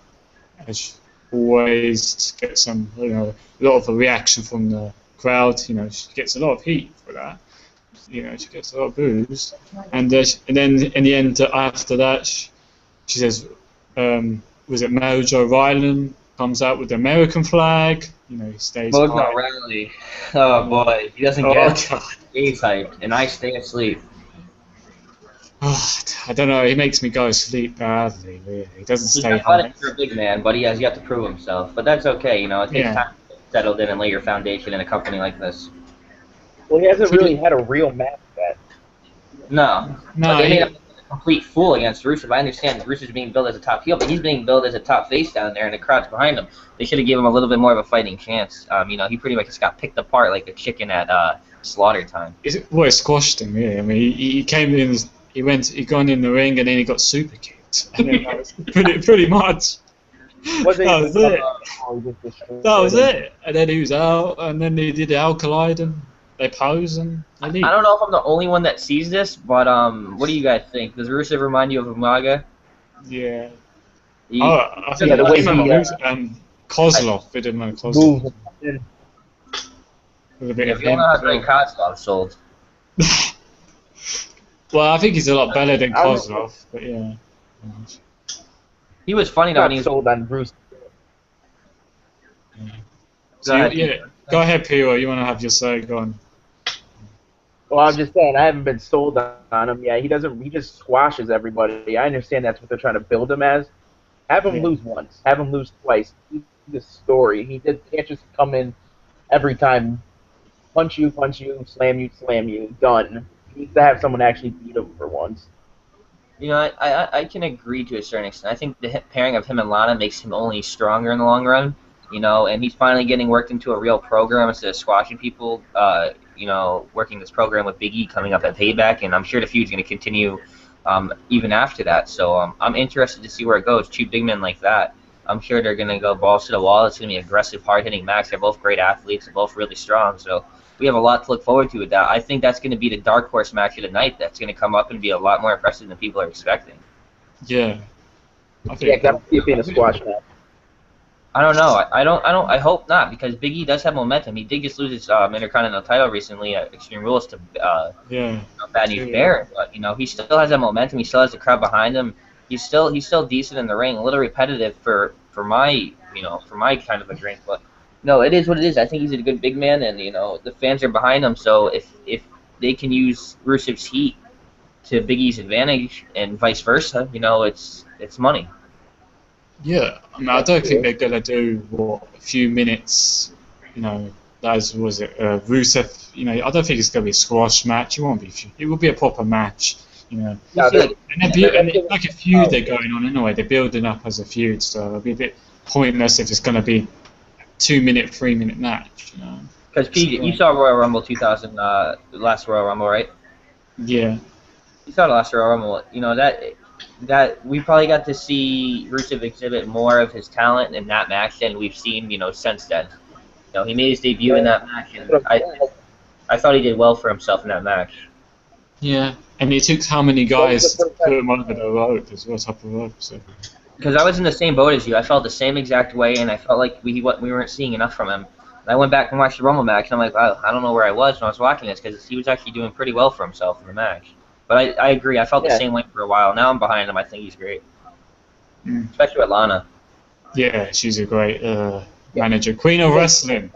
as always, to get some a lot of a reaction from the crowd. She gets a lot of heat for that. She gets a lot of boos, and then in the end after that, she says, was it Mojo Ryland comes out with the American flag? He stays. Mojo Riley, oh boy, he doesn't get. He's hyped, and I stay asleep. I don't know. He makes me go to sleep badly. Really, he doesn't He's stay athletic high. for a big man, but he has yet to prove himself. But that's okay, you know. It takes Yeah. time to get settled in and lay your foundation in a company like this. Well, he hasn't Pretty- really had a real match yet. No, but No, they made he, him a complete fool against Rusev. I understand Rusev's being billed as a top heel, but he's being billed as a top face down there, and the crowd's behind him. They should have given him a little bit more of a fighting chance. You know, he pretty much just got picked apart like a chicken at slaughter time. well, it squashed him. Yeah, I mean, he came in. He gone in the ring, and then he got super kicked. And then that was pretty much. Was That was it. Oh, he just destroyed That was him. it. And then he was out, and then they did the Alkalide, and they pose, and they leave. I don't know if I'm the only one that sees this, but what do you guys think? Does Rusev remind you of Umaga? Yeah. He- I think Yeah, the way him and he, Kozlov, we did him and Kozlov. Move. With a bit if of you don't him. know how Drake Kozlov sold. Well, I think he's a lot better than I don't- Kozlov, but yeah. He was funny though when Not he was. sold on Bruce. So, Go ahead. yeah, go ahead, Piro. You want to have your say? Go on. Well, I'm just saying, I haven't been sold on him yet. He doesn't. He just squashes everybody. I understand that's what they're trying to build him as. Have him Yeah. lose once. Have him lose twice. He's the story. Can't just come in every time, punch you, slam you, done. He needs to have someone actually beat him for once. You know, I can agree to a certain extent. I think the pairing of him and Lana makes him only stronger in the long run. You know, and he's finally getting worked into a real program instead of squashing people. You know, working this program with Big E coming up at Payback, and I'm sure the feud's going to continue even after that. So I'm interested to see where it goes. Two big men like that, I'm sure they're going to go balls to the wall. It's going to be an aggressive, hard-hitting match. They're both great athletes. They're both really strong. So we have a lot to look forward to with that. I think that's going to be the dark horse match of the night. That's going to come up and be a lot more impressive than people are expecting. Yeah. I Yeah, think. that would be in a squash match. I don't know. I hope not, because Big E does have momentum. He did just lose his Intercontinental title recently at Extreme Rules to Yeah. Bad News Barrett, but you know he still has that momentum. He still has the crowd behind him. He's still decent in the ring. A little repetitive for my kind of a drink, but no, it is what it is. I think he's a good big man, and you know the fans are behind him. So if they can use Rusev's heat to Big E's advantage and vice versa, you know it's money. Yeah. I mean, I don't think they're gonna do a few minutes. You know, as was it Rusev? You know, I don't think it's gonna be a squash match. It won't be. It will be a proper match. You know. No, You see, And it's like a feud they're going on anyway. They're building up as a feud, so it'll be a bit pointless if it's going to be 2-minute, 3-minute match. You know? because PJ, you saw Royal Rumble 2000, last Royal Rumble, right? Yeah, You saw the last Royal Rumble. You know that we probably got to see Rusev exhibit more of his talent in that match than we've seen, you know, since then. You know, he made his debut in that match, and I thought he did well for himself in that match. yeah. And it took how many guys to put him over the rope as well, top of the rope. So. Because I was in the same boat as you. I felt the same exact way, and I felt like we weren't seeing enough from him. And I went back and watched the Rumble match, and I'm like, wow, I don't know where I was when I was watching this, because he was actually doing pretty well for himself in the match. But I agree. I felt the same way for a while. Now I'm behind him. I think he's great. Especially with Lana. Yeah, she's a great manager. Queen of Wrestling.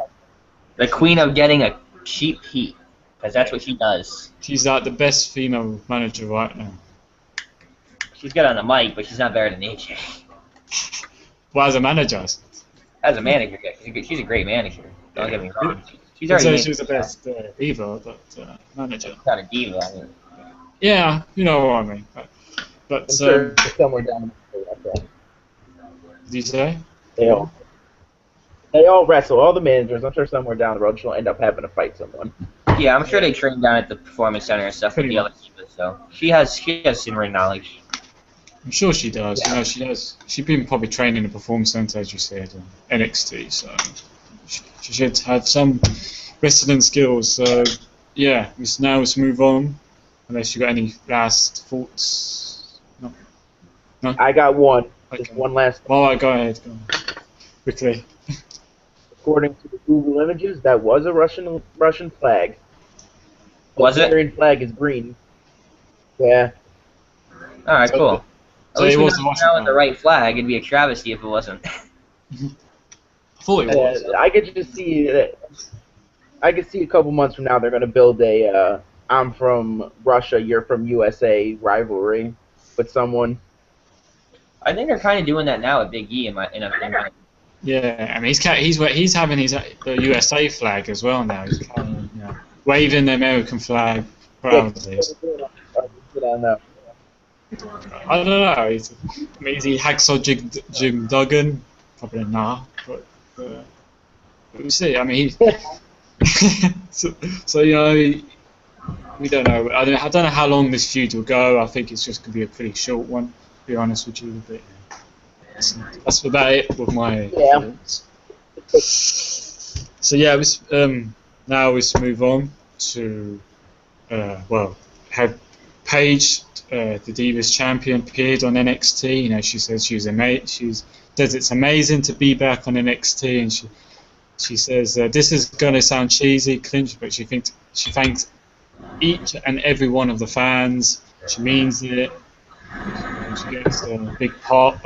The queen of getting a cheap heat. Because that's what she does. She's like the best female manager right now. She's good on the mic, but she's not better than AJ. Well, as a manager. As a manager, yeah, she's a great manager. Don't get me wrong. She's I'd already say made she was the best diva, but manager. kind of diva. I mean, Yeah, you know what I mean. But I'm sure it's somewhere down the road. That's all. did you say? They all wrestle. All the managers. I'm sure somewhere down the road she'll end up having to fight someone. yeah, I'm sure they train down at the Performance Center and stuff with Pretty the other divas, so she has some ring knowledge. I'm sure she does. Yeah. You know, she does. She's been probably training in the Performance Center, as you said, in NXT. So she should have some wrestling skills. So yeah, let's move on. Unless you got any last thoughts. No. I got one. Okay. Just one last. All right, go ahead. Go on. Quickly. According to the Google images, that was a Russian flag. Was The it? Bulgarian flag is green. Yeah. All right, So- cool. so At least it we was know the now Russian with the right flag. It'd be a travesty if it wasn't. I thought it was. I could just see that. I could see a couple months from now they're going to build a I'm from Russia, you're from USA rivalry with someone. I think they're kind of doing that now with Big E in my Yeah, I mean he's having the USA flag as well now. He's kind of, waving the American flag proudly. Yeah, I don't know. Is he Hacksaw Jim Duggan? Probably not. But we'll see. I mean, so we don't know. I don't know how long this feud will go. I think it's just going to be a pretty short one, to be honest with you. But that's about it with my thoughts. So yeah, now let's move on to have Paige, the Divas champion, appeared on NXT. She says she says it's amazing to be back on NXT, and she says this is going to sound cheesy, clinch, but she thanks each and every one of the fans. She means it. She gets a big pop.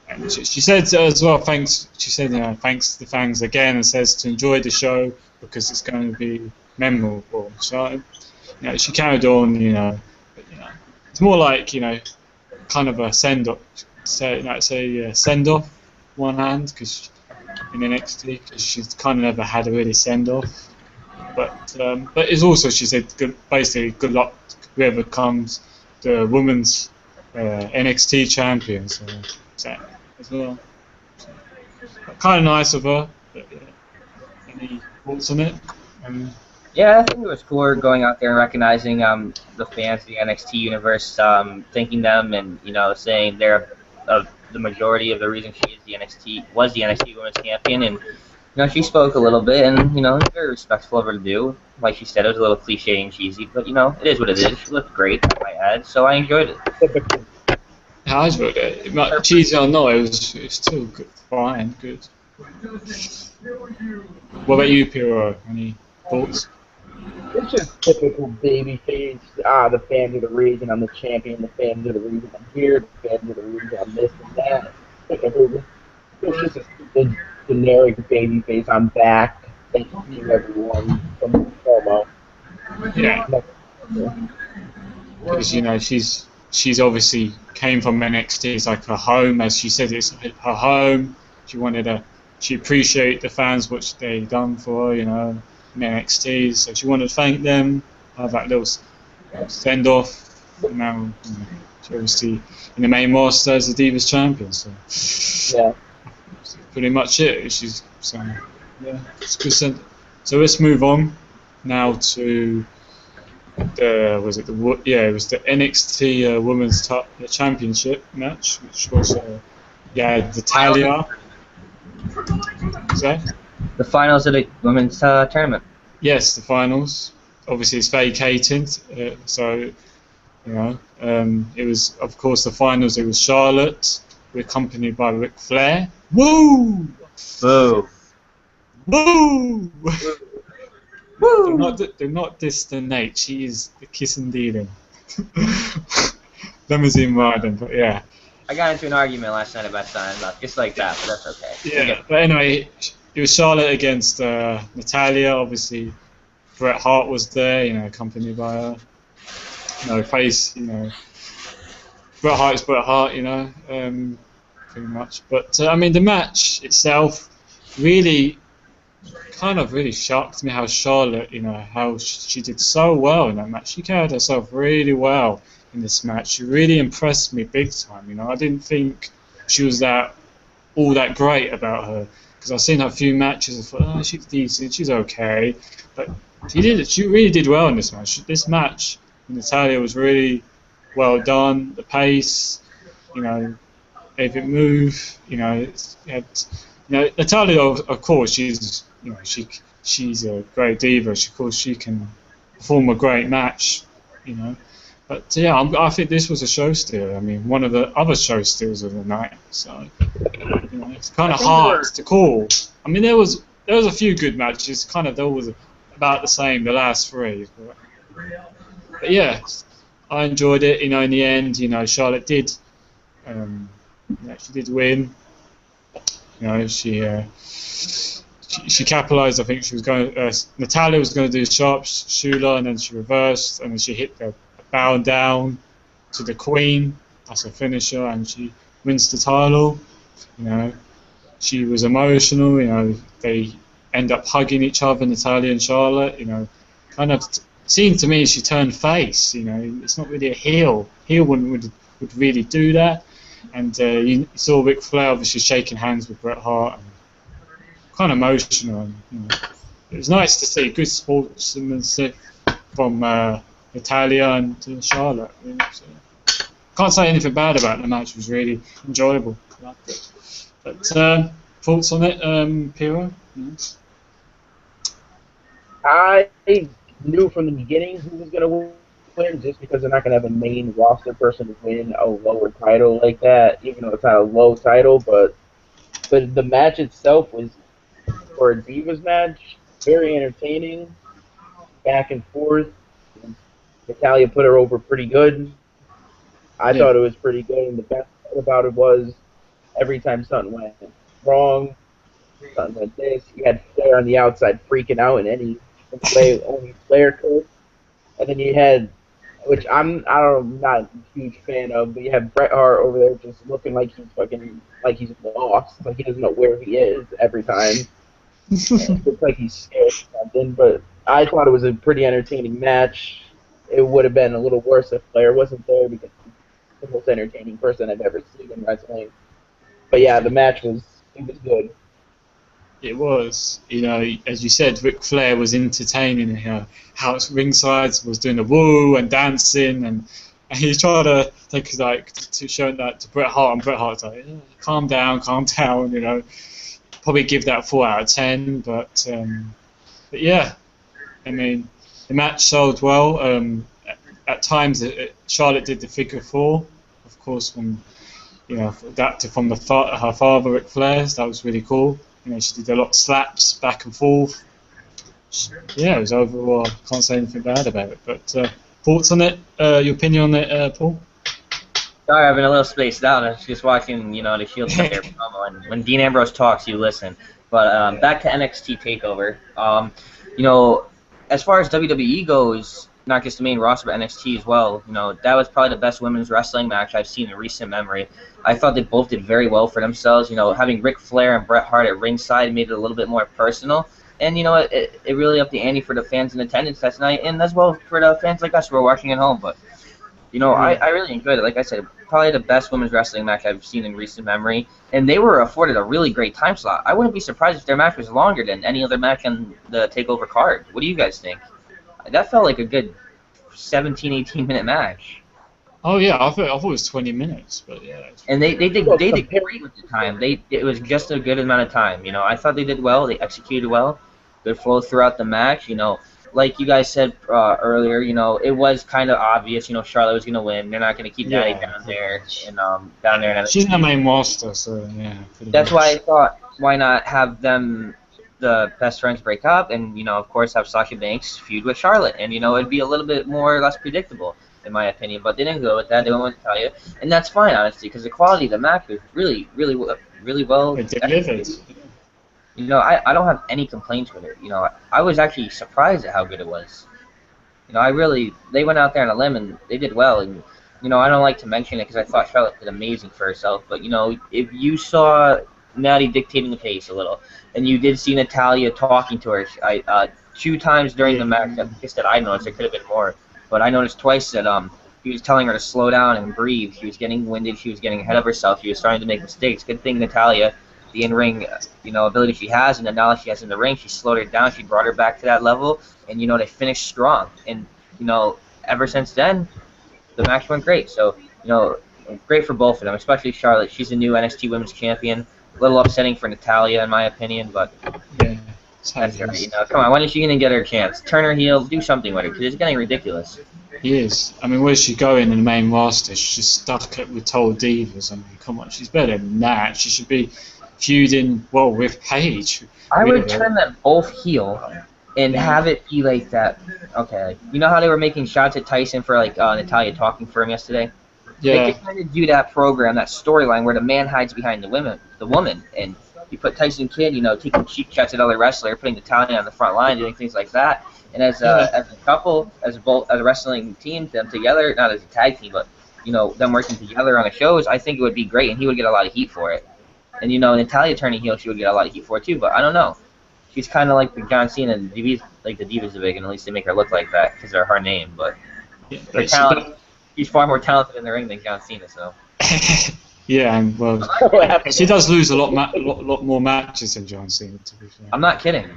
And she said as well, thanks. She said, thanks to the fans again, and says to enjoy the show because it's going to be memorable. So, she carried on, but, it's more like, kind of a send-off, send-off, one hand, because in NXT, because she's kind of never had a really send-off. But it's also, she said, basically, good luck to whoever comes the women's NXT champion, so as well. So, kind of nice of her. But, any thoughts on it? Yeah, I think it was cool going out there and recognizing the fans of the NXT universe, thanking them, and saying they're the majority of the reason she is the NXT Women's Champion, and she spoke a little bit, and very respectful of her to do. Like she said, it was a little cliche and cheesy, but it is what it is. She looked great, I might add, so I enjoyed it. I enjoyed it. Cheesy or not, it was still good, fine, good. What about you, Piro? Any thoughts? It's just typical babyface. The fans are the reason I'm the champion. The fans are the reason I'm here. The fans are the reason I'm this and that. It's just a stupid, generic babyface. I'm back. Thank you, everyone. From the promo. Yeah. Because she's obviously came from NXT. It's like her home, as she said. It's her home. She appreciated the fans what they done for her, in NXT. So she wanted to thank them. Have that little send off. Now she obviously in the main roster as the Divas champion. So Yeah. that's pretty much it. It's good. So let's move on now to it was the NXT Women's Championship match, which was the Talia. Is that? The finals of the women's tournament. Yes, the finals. Obviously, it's vacated, so it was, of course, the finals. It was Charlotte, accompanied by Ric Flair. Woo! Boo! Woo! Woo! Do not diss the Nate. She is the kissing dealing. Limousine riding, but yeah. I got into an argument last night about just like that, but that's okay. Yeah, but anyway, it was Charlotte against Natalia. Obviously, Bret Hart was there, accompanied by her. Bret Hart is Bret Hart, pretty much. But the match itself really shocked me how Charlotte, how she did so well in that match. She carried herself really well in this match. She really impressed me big time. I didn't think she was all that great about her, because I've seen her a few matches and thought, oh, she's decent, she's okay. But she really did well in this match. This match, Natalia, was really well done. The pace, every move, Natalia, of course, she's a great diva. Of course, she can perform a great match, But I think this was a show stealer. One of the other show stealers of the night. So it's kind of hard to call. There was a few good matches. They was about the same, the last three. But yeah, I enjoyed it. In the end, Charlotte did. She did win. she capitalized. I think she was going. Natalia was going to do sharpshooter, and then she reversed, and then she hit the bow down to the Queen. That's her finisher, and she wins the title. You know, she was emotional. You know, they end up hugging each other, Natalia and Charlotte. You know, kind of seemed to me she turned face. You know, it's not really a heel. Heel would really do that. And you saw Ric Flair obviously shaking hands with Bret Hart, and kind of emotional. And, you know, it was nice to see good sportsmanship from Natalia and Charlotte. You know, so can't say anything bad about it. The match. It was really enjoyable. Liked it. But thoughts on it, Piro? Yes. I knew from the beginning who was going to win, just because they're not going to have a main roster person win a lower title like that, even though it's not a low title. But the match itself was, for a Divas match, very entertaining, back and forth. Natalia put her over pretty good. I thought it was pretty good, and the best part about it was every time something went wrong, something like this, you had Flair on the outside freaking out, and only Flair could. And then you had, which I'm not a huge fan of, but you have Bret Hart over there just looking like he's lost, like he doesn't know where he is every time. It looks like he's scared or something. But I thought it was a pretty entertaining match. It would have been a little worse if Flair wasn't there, because he's the most entertaining person I've ever seen in wrestling. But yeah, the match was good. It was, you know, as you said, Ric Flair was entertaining. You know, how it's ringside was doing the woo and dancing, and he tried to take to show that to Bret Hart, and Bret Hart's like, calm down, you know, probably give that 4 out of 10, but yeah, I mean, the match sold well. At times, Charlotte did the figure 4, of course, from her father, Ric Flair's. That was really cool. You know, she did a lot of slaps back and forth. Yeah, it was overall. Can't say anything bad about it. But thoughts on it? Your opinion on it, Paul? Sorry, I've been a little spaced out. I was just watching, the Shield cut their promo, and when Dean Ambrose talks, you listen. But back to NXT Takeover. As far as WWE goes, not just the main roster, but NXT as well, that was probably the best women's wrestling match I've seen in recent memory. I thought they both did very well for themselves. Having Ric Flair and Bret Hart at ringside made it a little bit more personal. And, it really upped the ante for the fans in attendance that night, and as well for the fans like us who are watching at home. But, I really enjoyed it. Like I said, probably the best women's wrestling match I've seen in recent memory. And they were afforded a really great time slot. I wouldn't be surprised if their match was longer than any other match on the TakeOver card. What do you guys think? That felt like a good 17, 18-minute match. Oh yeah, I thought it was 20 minutes, but yeah. And they did great with the time. It was just a good amount of time. I thought they did well. They executed well. Good flow throughout the match. Like you guys said earlier, it was kind of obvious. Charlotte was gonna win. They're not gonna keep Natty down there and she's the main roster, so yeah. That's why I thought, why not have them, the best friends, break up, and of course have Sasha Banks feud with Charlotte, and it'd be a little bit more or less predictable, in my opinion. But they didn't go with that. They went with Natalia, and that's fine, honestly, because the quality of the match was really, really, really well. It delivered. I don't have any complaints with it. I was actually surprised at how good it was. They went out there on a limb and they did well. And I don't like to mention it because I thought Charlotte did amazing for herself. But if you saw Natty dictating the pace a little, and you did see Natalia talking to her, 2 times during the match, I guess that I noticed, there could have been more, but I noticed twice that he was telling her to slow down and breathe. She was getting winded. She was getting ahead of herself. She was starting to make mistakes. Good thing Natalia, the in-ring ability she has and the knowledge she has in the ring, she slowed her down. She brought her back to that level, and they finished strong. And ever since then, the match went great. So great for both of them, especially Charlotte. She's the new NXT Women's Champion. A little upsetting for Natalia, in my opinion, but yeah, that's right. Come on, when is she gonna get her chance? Turn her heel, do something with her, because it's getting ridiculous. He is. I mean, where's she going in the main roster? She's just stuck with Total Divas. I mean, come on, she's better than that. She should be feuding with Paige. I would turn them both heel and have it be like that. Okay, how they were making shots at Tyson for Natalia talking for him yesterday? Yeah. They could kind of do that program, that storyline where the man hides behind the woman, and You put Tyson Kidd, taking cheap shots at other wrestler, putting Natalia on the front line, doing things like that. And as a couple, as a wrestling team, them together, not as a tag team, but them working together on the shows, I think it would be great, and he would get a lot of heat for it. And Natalia turning heel, she would get a lot of heat for it too. But I don't know. She's kind of like the John Cena, like the Divas Division. At least they make her look like that because they're her name. But her talent, she's far more talented in the ring than John Cena. So. Yeah, and well, she does lose a lot more matches than John Cena. To be fair. I'm not kidding.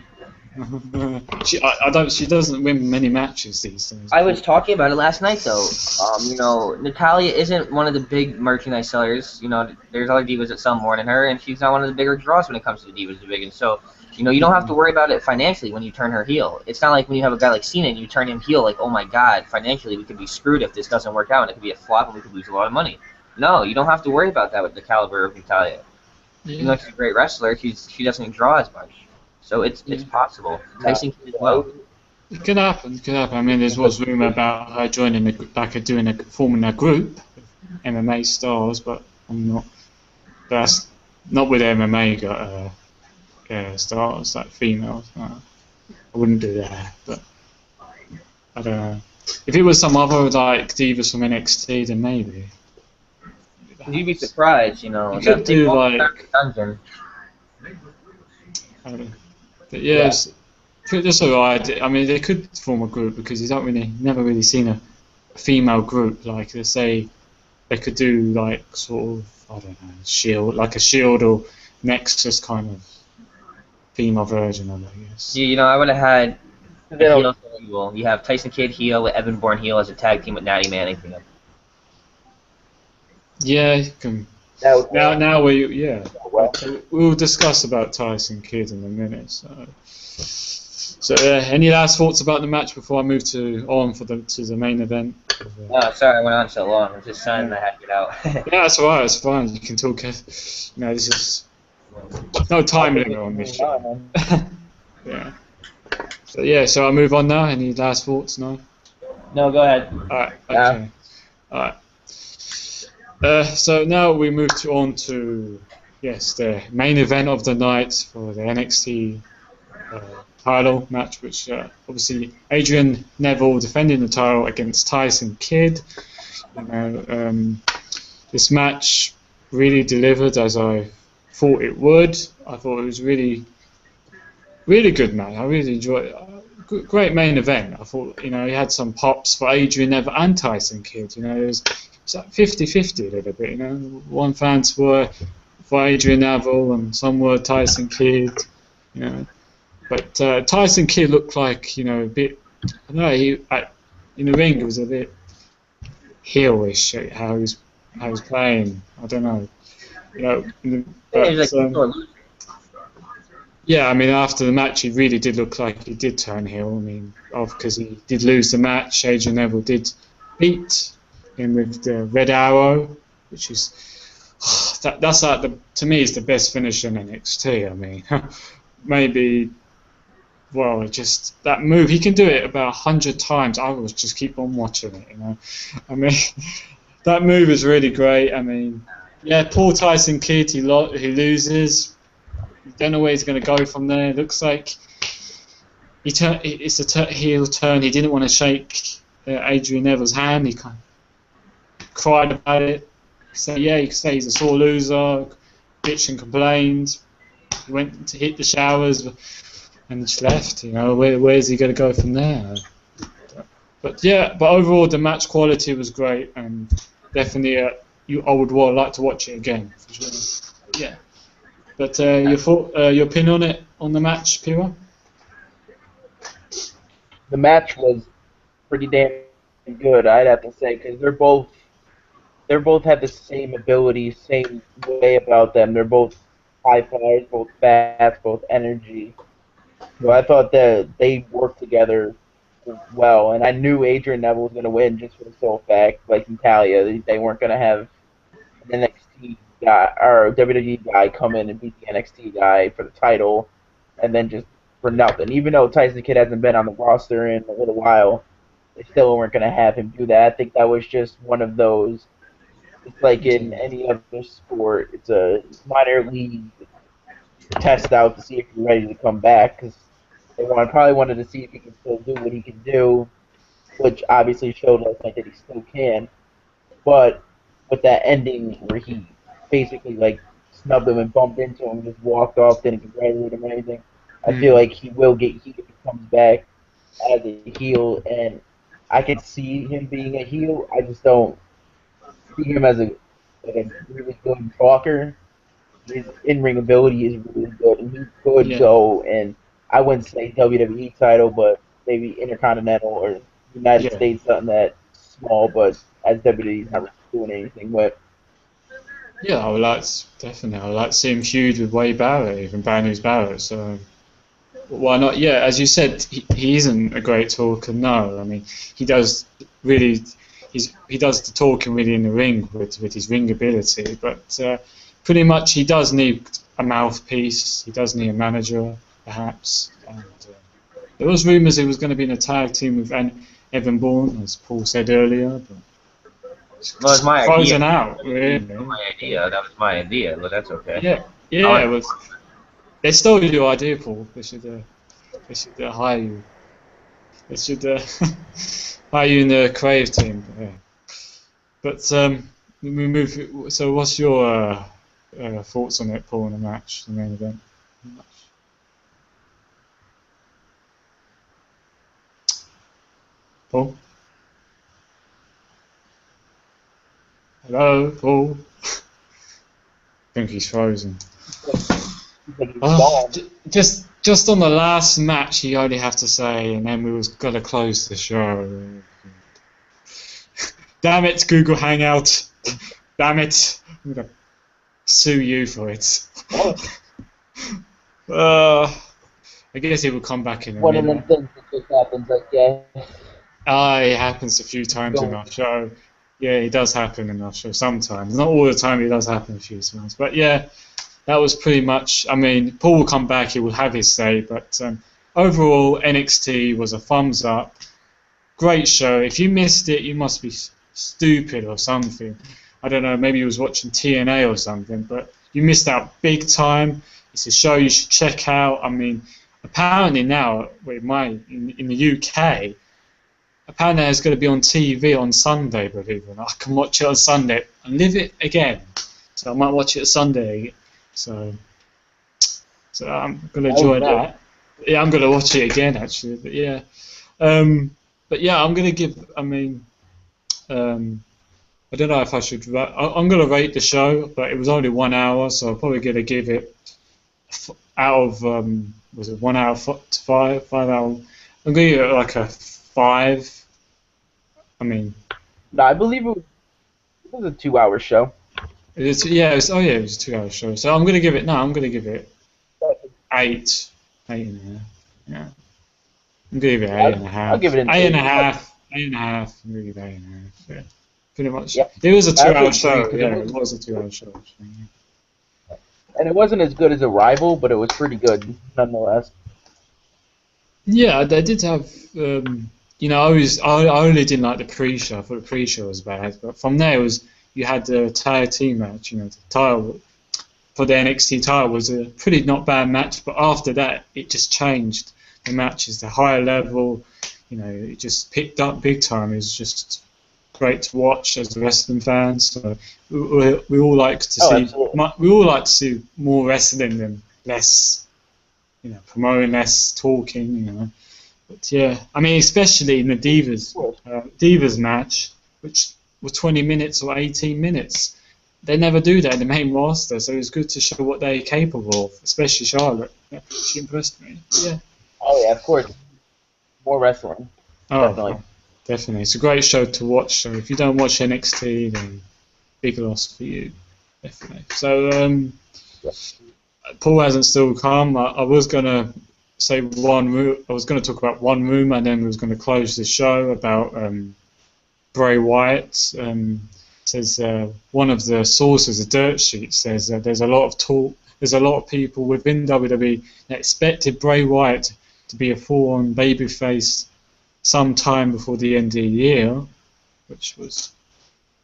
She doesn't win many matches these days. I was talking about it last night though. Natalia isn't one of the big merchandise sellers. There's other divas that sell more than her, and she's not one of the bigger draws when it comes to the Divas Division. So, you don't have to worry about it financially when you turn her heel. It's not like when you have a guy like Cena and you turn him heel, like, oh my God, financially we could be screwed if this doesn't work out, and it could be a flop and we could lose a lot of money. No, you don't have to worry about that with the caliber of Natalia. Yeah. Even though she's a great wrestler, she doesn't draw as much. So it's possible. Tyson Kidd as well. It can happen. I mean, there was rumor about her joining forming a group, MMA stars, but that's not with MMA stars, like females. I wouldn't do that. But I don't know. If it was some other like divas from NXT, then maybe. You'd be surprised, You could do like. Dungeon. But yes, that's alright. I mean, they could form a group because you never really seen a female group. Like, let's say they could do like sort of, I don't know, a Shield or Nexus kind of female version of it, I guess. I would have had heel evil. You have Tyson Kidd heel with Evan Bourne heel as a tag team with Natty Manning. Yeah, you can. Now we'll discuss about Tyson Kidd in a minute. So any last thoughts about the match before I move to the main event? Oh, sorry, I went on so long. I'm just saying I had to get out. Yeah, that's alright. It's fine. You can talk. This is no time limit on this show. Yeah. So I move on now. Any last thoughts? No. No, go ahead. Alright. Okay. Alright. So now we move on to the main event of the night for the NXT title match, which obviously Adrian Neville defending the title against Tyson Kidd. This match really delivered as I thought it would. I thought it was really, really good match. I really enjoyed it. Great main event. I thought he had some pops for Adrian Neville and Tyson Kidd. It was like 50-50 a little bit, One fans were for Adrian Neville and some were Tyson Kidd, But Tyson Kidd looked like, a bit, I don't know, in the ring it was a bit heelish how he was playing. I don't know, yeah, I mean, after the match, he really did look like he did turn heel. I mean, because he did lose the match. Adrian Neville did beat him with the Red Arrow, which is that's like to me is the best finish in NXT. I mean, maybe, just that move he can do it about 100 times. I will just keep on watching it. I mean, that move is really great. I mean, yeah, poor Tyson Kidd, he loses. You don't know where he's going to go from there. It looks like it's a heel turn. He didn't want to shake Adrian Neville's hand. He kind of cried about it. So yeah, you could say he's a sore loser, bitched and complained. He went to hit the showers and just left. Where's he going to go from there? But overall the match quality was great and definitely I would like to watch it again for sure. Yeah. But your opinion on it, on the match, Pira? The match was pretty damn good, I'd have to say, because they both have the same ability, same way about them. They're both high flyers, both fast, both energy. So I thought that they worked together well, and I knew Adrian Neville was going to win just for the sole fact, like Natalia, they weren't going to have an NXT guy or WWE guy come in and beat the NXT guy for the title, and then just for nothing. Even though Tyson Kidd hasn't been on the roster in a little while, they still weren't going to have him do that. I think that was just one of those. It's like in any other sport. It's a minor league test out to see if he's ready to come back, because they probably wanted to see if he can still do what he can do, which obviously showed last night that he still can. But with that ending where he basically like snubbed him and bumped into him, just walked off, didn't congratulate him or anything, I feel like he will get heat if he comes back as a heel, and I can see him being a heel. I just don't see him as a really good talker. His in-ring ability is really good, and he could Yeah. go, and I wouldn't say WWE title, but maybe Intercontinental or United Yeah. States, something that small, but as WWE's not really doing anything with. Yeah, I would like to, definitely. I would like to see him feud with Wade Barrett, even Bad News Barrett. So why not? Yeah, as you said, he isn't a great talker. No, I mean he does really. He does the talking really in the ring with his ring ability, but pretty much he does need a mouthpiece. He does need a manager, perhaps. And there was rumours he was going to be in a tag team with Evan Bourne, as Paul said earlier, but Well, it's my frozen idea. out, really. That was my idea, but that's okay. Yeah. Well, they stole your idea, Paul. They should hire you. They should hire you in the creative team. Yeah. But we move. So, what's your thoughts on it, Paul, in the match, the main event? Paul? Hello, Paul? I think he's frozen. Oh, just on the last match, you only have to say, and then we was got to close the show. Damn it, Google Hangout. Damn it. I'm going to sue you for it. I guess he will come back in a One of minute. them things that just happens, I guess. It happens a few times in our show. Yeah, it does happen in our show sometimes. Not all the time, it does happen a few times. But yeah, that was pretty much. I mean, Paul will come back, he will have his say. But overall, NXT was a thumbs up. Great show. If you missed it, you must be stupid or something. I don't know, maybe you was watching TNA or something. But you missed out big time. It's a show you should check out. I mean, apparently now, in the UK, apparently it's going to be on TV on Sunday, believe it or not. I can watch it on Sunday and live it again. So I might watch it Sunday. So I'm going to enjoy that. Yeah, I'm going to watch it again, actually. But yeah. But yeah, I'm going to give, I don't know if I should, I'm going to rate the show, but it was only 1 hour, so I'm probably going to give it out of, was it 1 hour to 5 hour? I'm going to give it like a 5. I mean, No, I believe it was a 2-hour show. it was a 2-hour show. So I'm going to give it 8, 8.5. Yeah. I'm going to give it 8.5. I'll give it an 8.5. 8.5. I'm going to give it 8.5. Yeah. Pretty much. Yep. It was a 2-hour show. agree. Yeah, it was a 2-hour show. Yeah. And it wasn't as good as a rival, but it was pretty good nonetheless. Yeah, they did have. I only didn't like the pre-show. I thought the pre-show was bad, but from there you had the tag team match. The title for the NXT title was a pretty not bad match, but after that it just changed. The matches, the higher level, it just picked up big time. It was just great to watch as wrestling fans. So we all like to see. Absolutely. We all like to see more wrestling than less. Promoting, less talking. But yeah, I mean, especially in the Divas match, which was 20 minutes or 18 minutes. They never do that in the main roster, so it's good to show what they're capable of, especially Charlotte. Yeah, she impressed me. Yeah. Oh yeah, of course. More wrestling. Definitely. Definitely. It's a great show to watch. So if you don't watch NXT, then big loss for you. Definitely. So Paul hasn't still come. I was gonna say I was gonna talk about one rumor, and then we was gonna close the show about Bray Wyatt. Says one of the sources, a dirt sheet, says there's a lot of talk. There's a lot of people within WWE that expected Bray Wyatt to be a full-on babyface sometime before the end of the year, which was,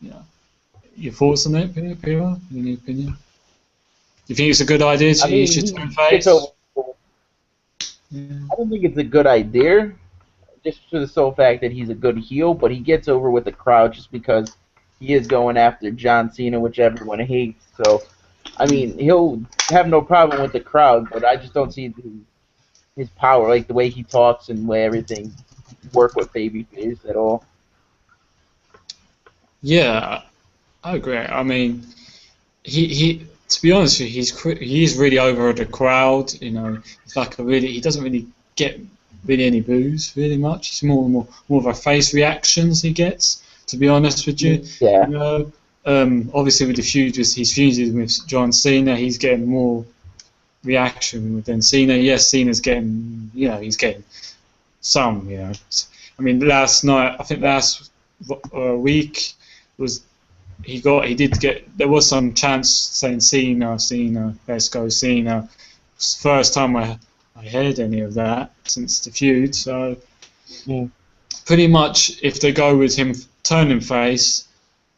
your thoughts on that, Peter? Any opinion? you think it's a good idea to I mean, you should he turn gets face? over. Yeah. I don't think it's a good idea, just for the sole fact that he's a good heel, but he gets over with the crowd just because he is going after John Cena, which everyone hates. So, I mean, he'll have no problem with the crowd, but I just don't see his power, like the way he talks and the way everything work with babyface at all. Yeah, I agree. I mean, he to be honest with you, he's really over the crowd. You know, it's like he doesn't really get really any boos really much. It's more of a face reactions he gets. To be honest with you, Yeah. you know, obviously with the he's feuded with John Cena, he's getting more reaction than Cena. Yes, Cena's getting, he's getting some, I mean, last night, I think last week was he did get, there was some chance saying Cena, let's go Cena. It's the first time I heard any of that since the feud, so pretty much if they go with him turning face,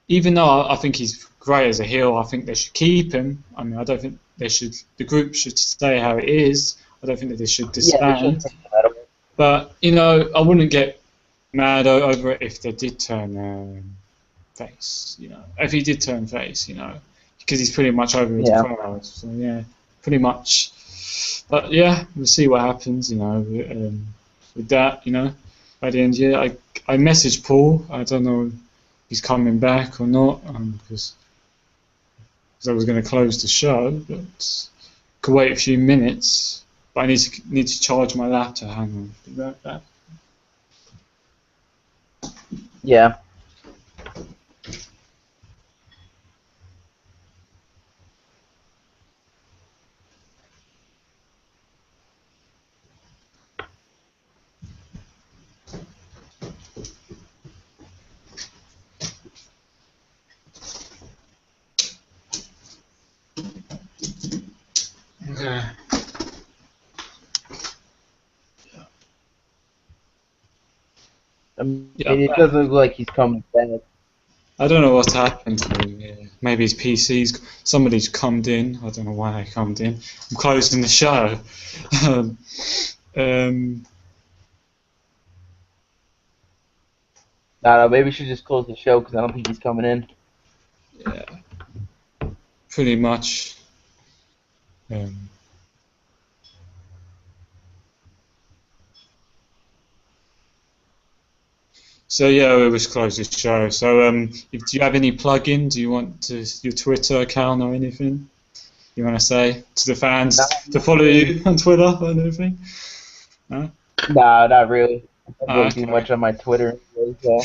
even though I think he's great as a heel, I think they should keep him. I mean, I don't think the group should stay how it is. I don't think that they should disband. But, I wouldn't get mad over it if they did turn face, If he did turn face, because he's pretty much over with the crowd. So, yeah, pretty much. But, yeah, we'll see what happens, with that, By the end, yeah, I messaged Paul. I don't know if he's coming back or not, because I was going to close the show, but could wait a few minutes. But I need to charge my laptop. Hang on, be right back. Yeah. Okay. I mean, it doesn't look like he's coming back. I don't know what's happened to him. Yeah. Maybe his PC's. Somebody's come in. I don't know why they come in. I'm closing the show. No, maybe we should just close the show because I don't think he's coming in. Yeah. Pretty much. So yeah, we was close the show. So do you have any plug-in? Do you want your Twitter account or anything? You want to say to the fans to follow you on Twitter or anything? No? Nah, not really. I don't really Okay. do much on my Twitter. So.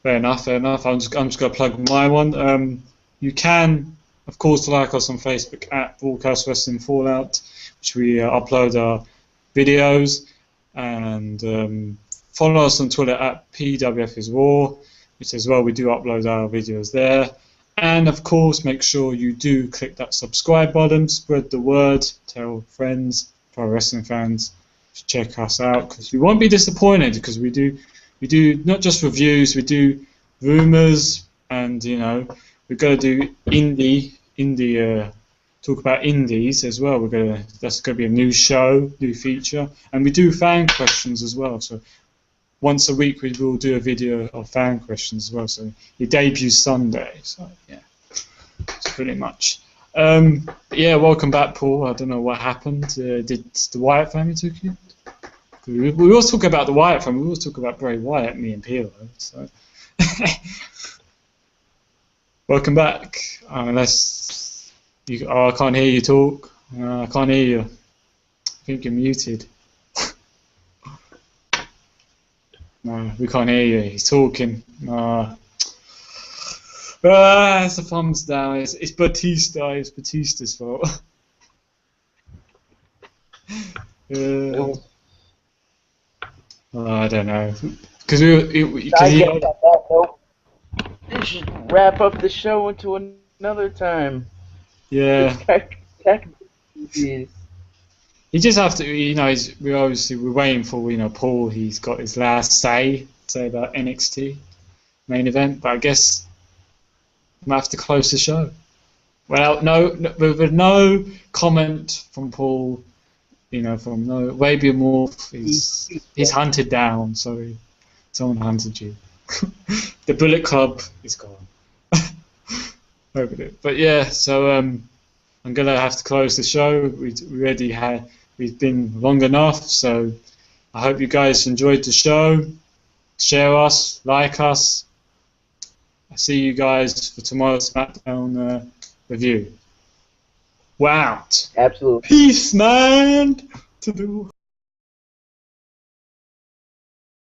Fair enough. I'm just gonna plug my one. You can, of course, like us on Facebook at Broadcast Wrestling Fallout, which we upload our videos, and follow us on Twitter at PWF is Raw, which as well we do upload our videos there. And of course, make sure you do click that subscribe button, spread the word, tell friends, pro wrestling fans to check us out, because you won't be disappointed, because we do not just reviews, we do rumors, and we're gonna do indie talk about indies as well. That's gonna be a new show, new feature, and we do fan questions as well. So once a week we will do a video of fan questions as well. So it debuts Sunday. So yeah, it's pretty much. Yeah, welcome back, Paul. I don't know what happened. Did the Wyatt family took you? We always talk about the Wyatt family. We always talk about Bray Wyatt, me and Pilo. So welcome back. Unless you, I can't hear you talk. I can't hear you. I think you're muted. No, we can't hear you. He's talking. It's a thumbs down. It's Batista. It's Batista's fault. I don't know. Because We should wrap up the show until another time. Yeah. Jeez. You just have to, we're waiting for, Paul. He's got his last say about NXT main event, but I guess I might have to close the show. Well, with no comment from Paul, from no Rabiamorph, he's hunted down. Sorry, someone hunted you. The Bullet Club is gone. Over it. But yeah, so I'm gonna have to close the show. We've been long enough, so I hope you guys enjoyed the show. Share us, like us. I'll see you guys for tomorrow's SmackDown review. We're out. Absolutely. Peace, man. To the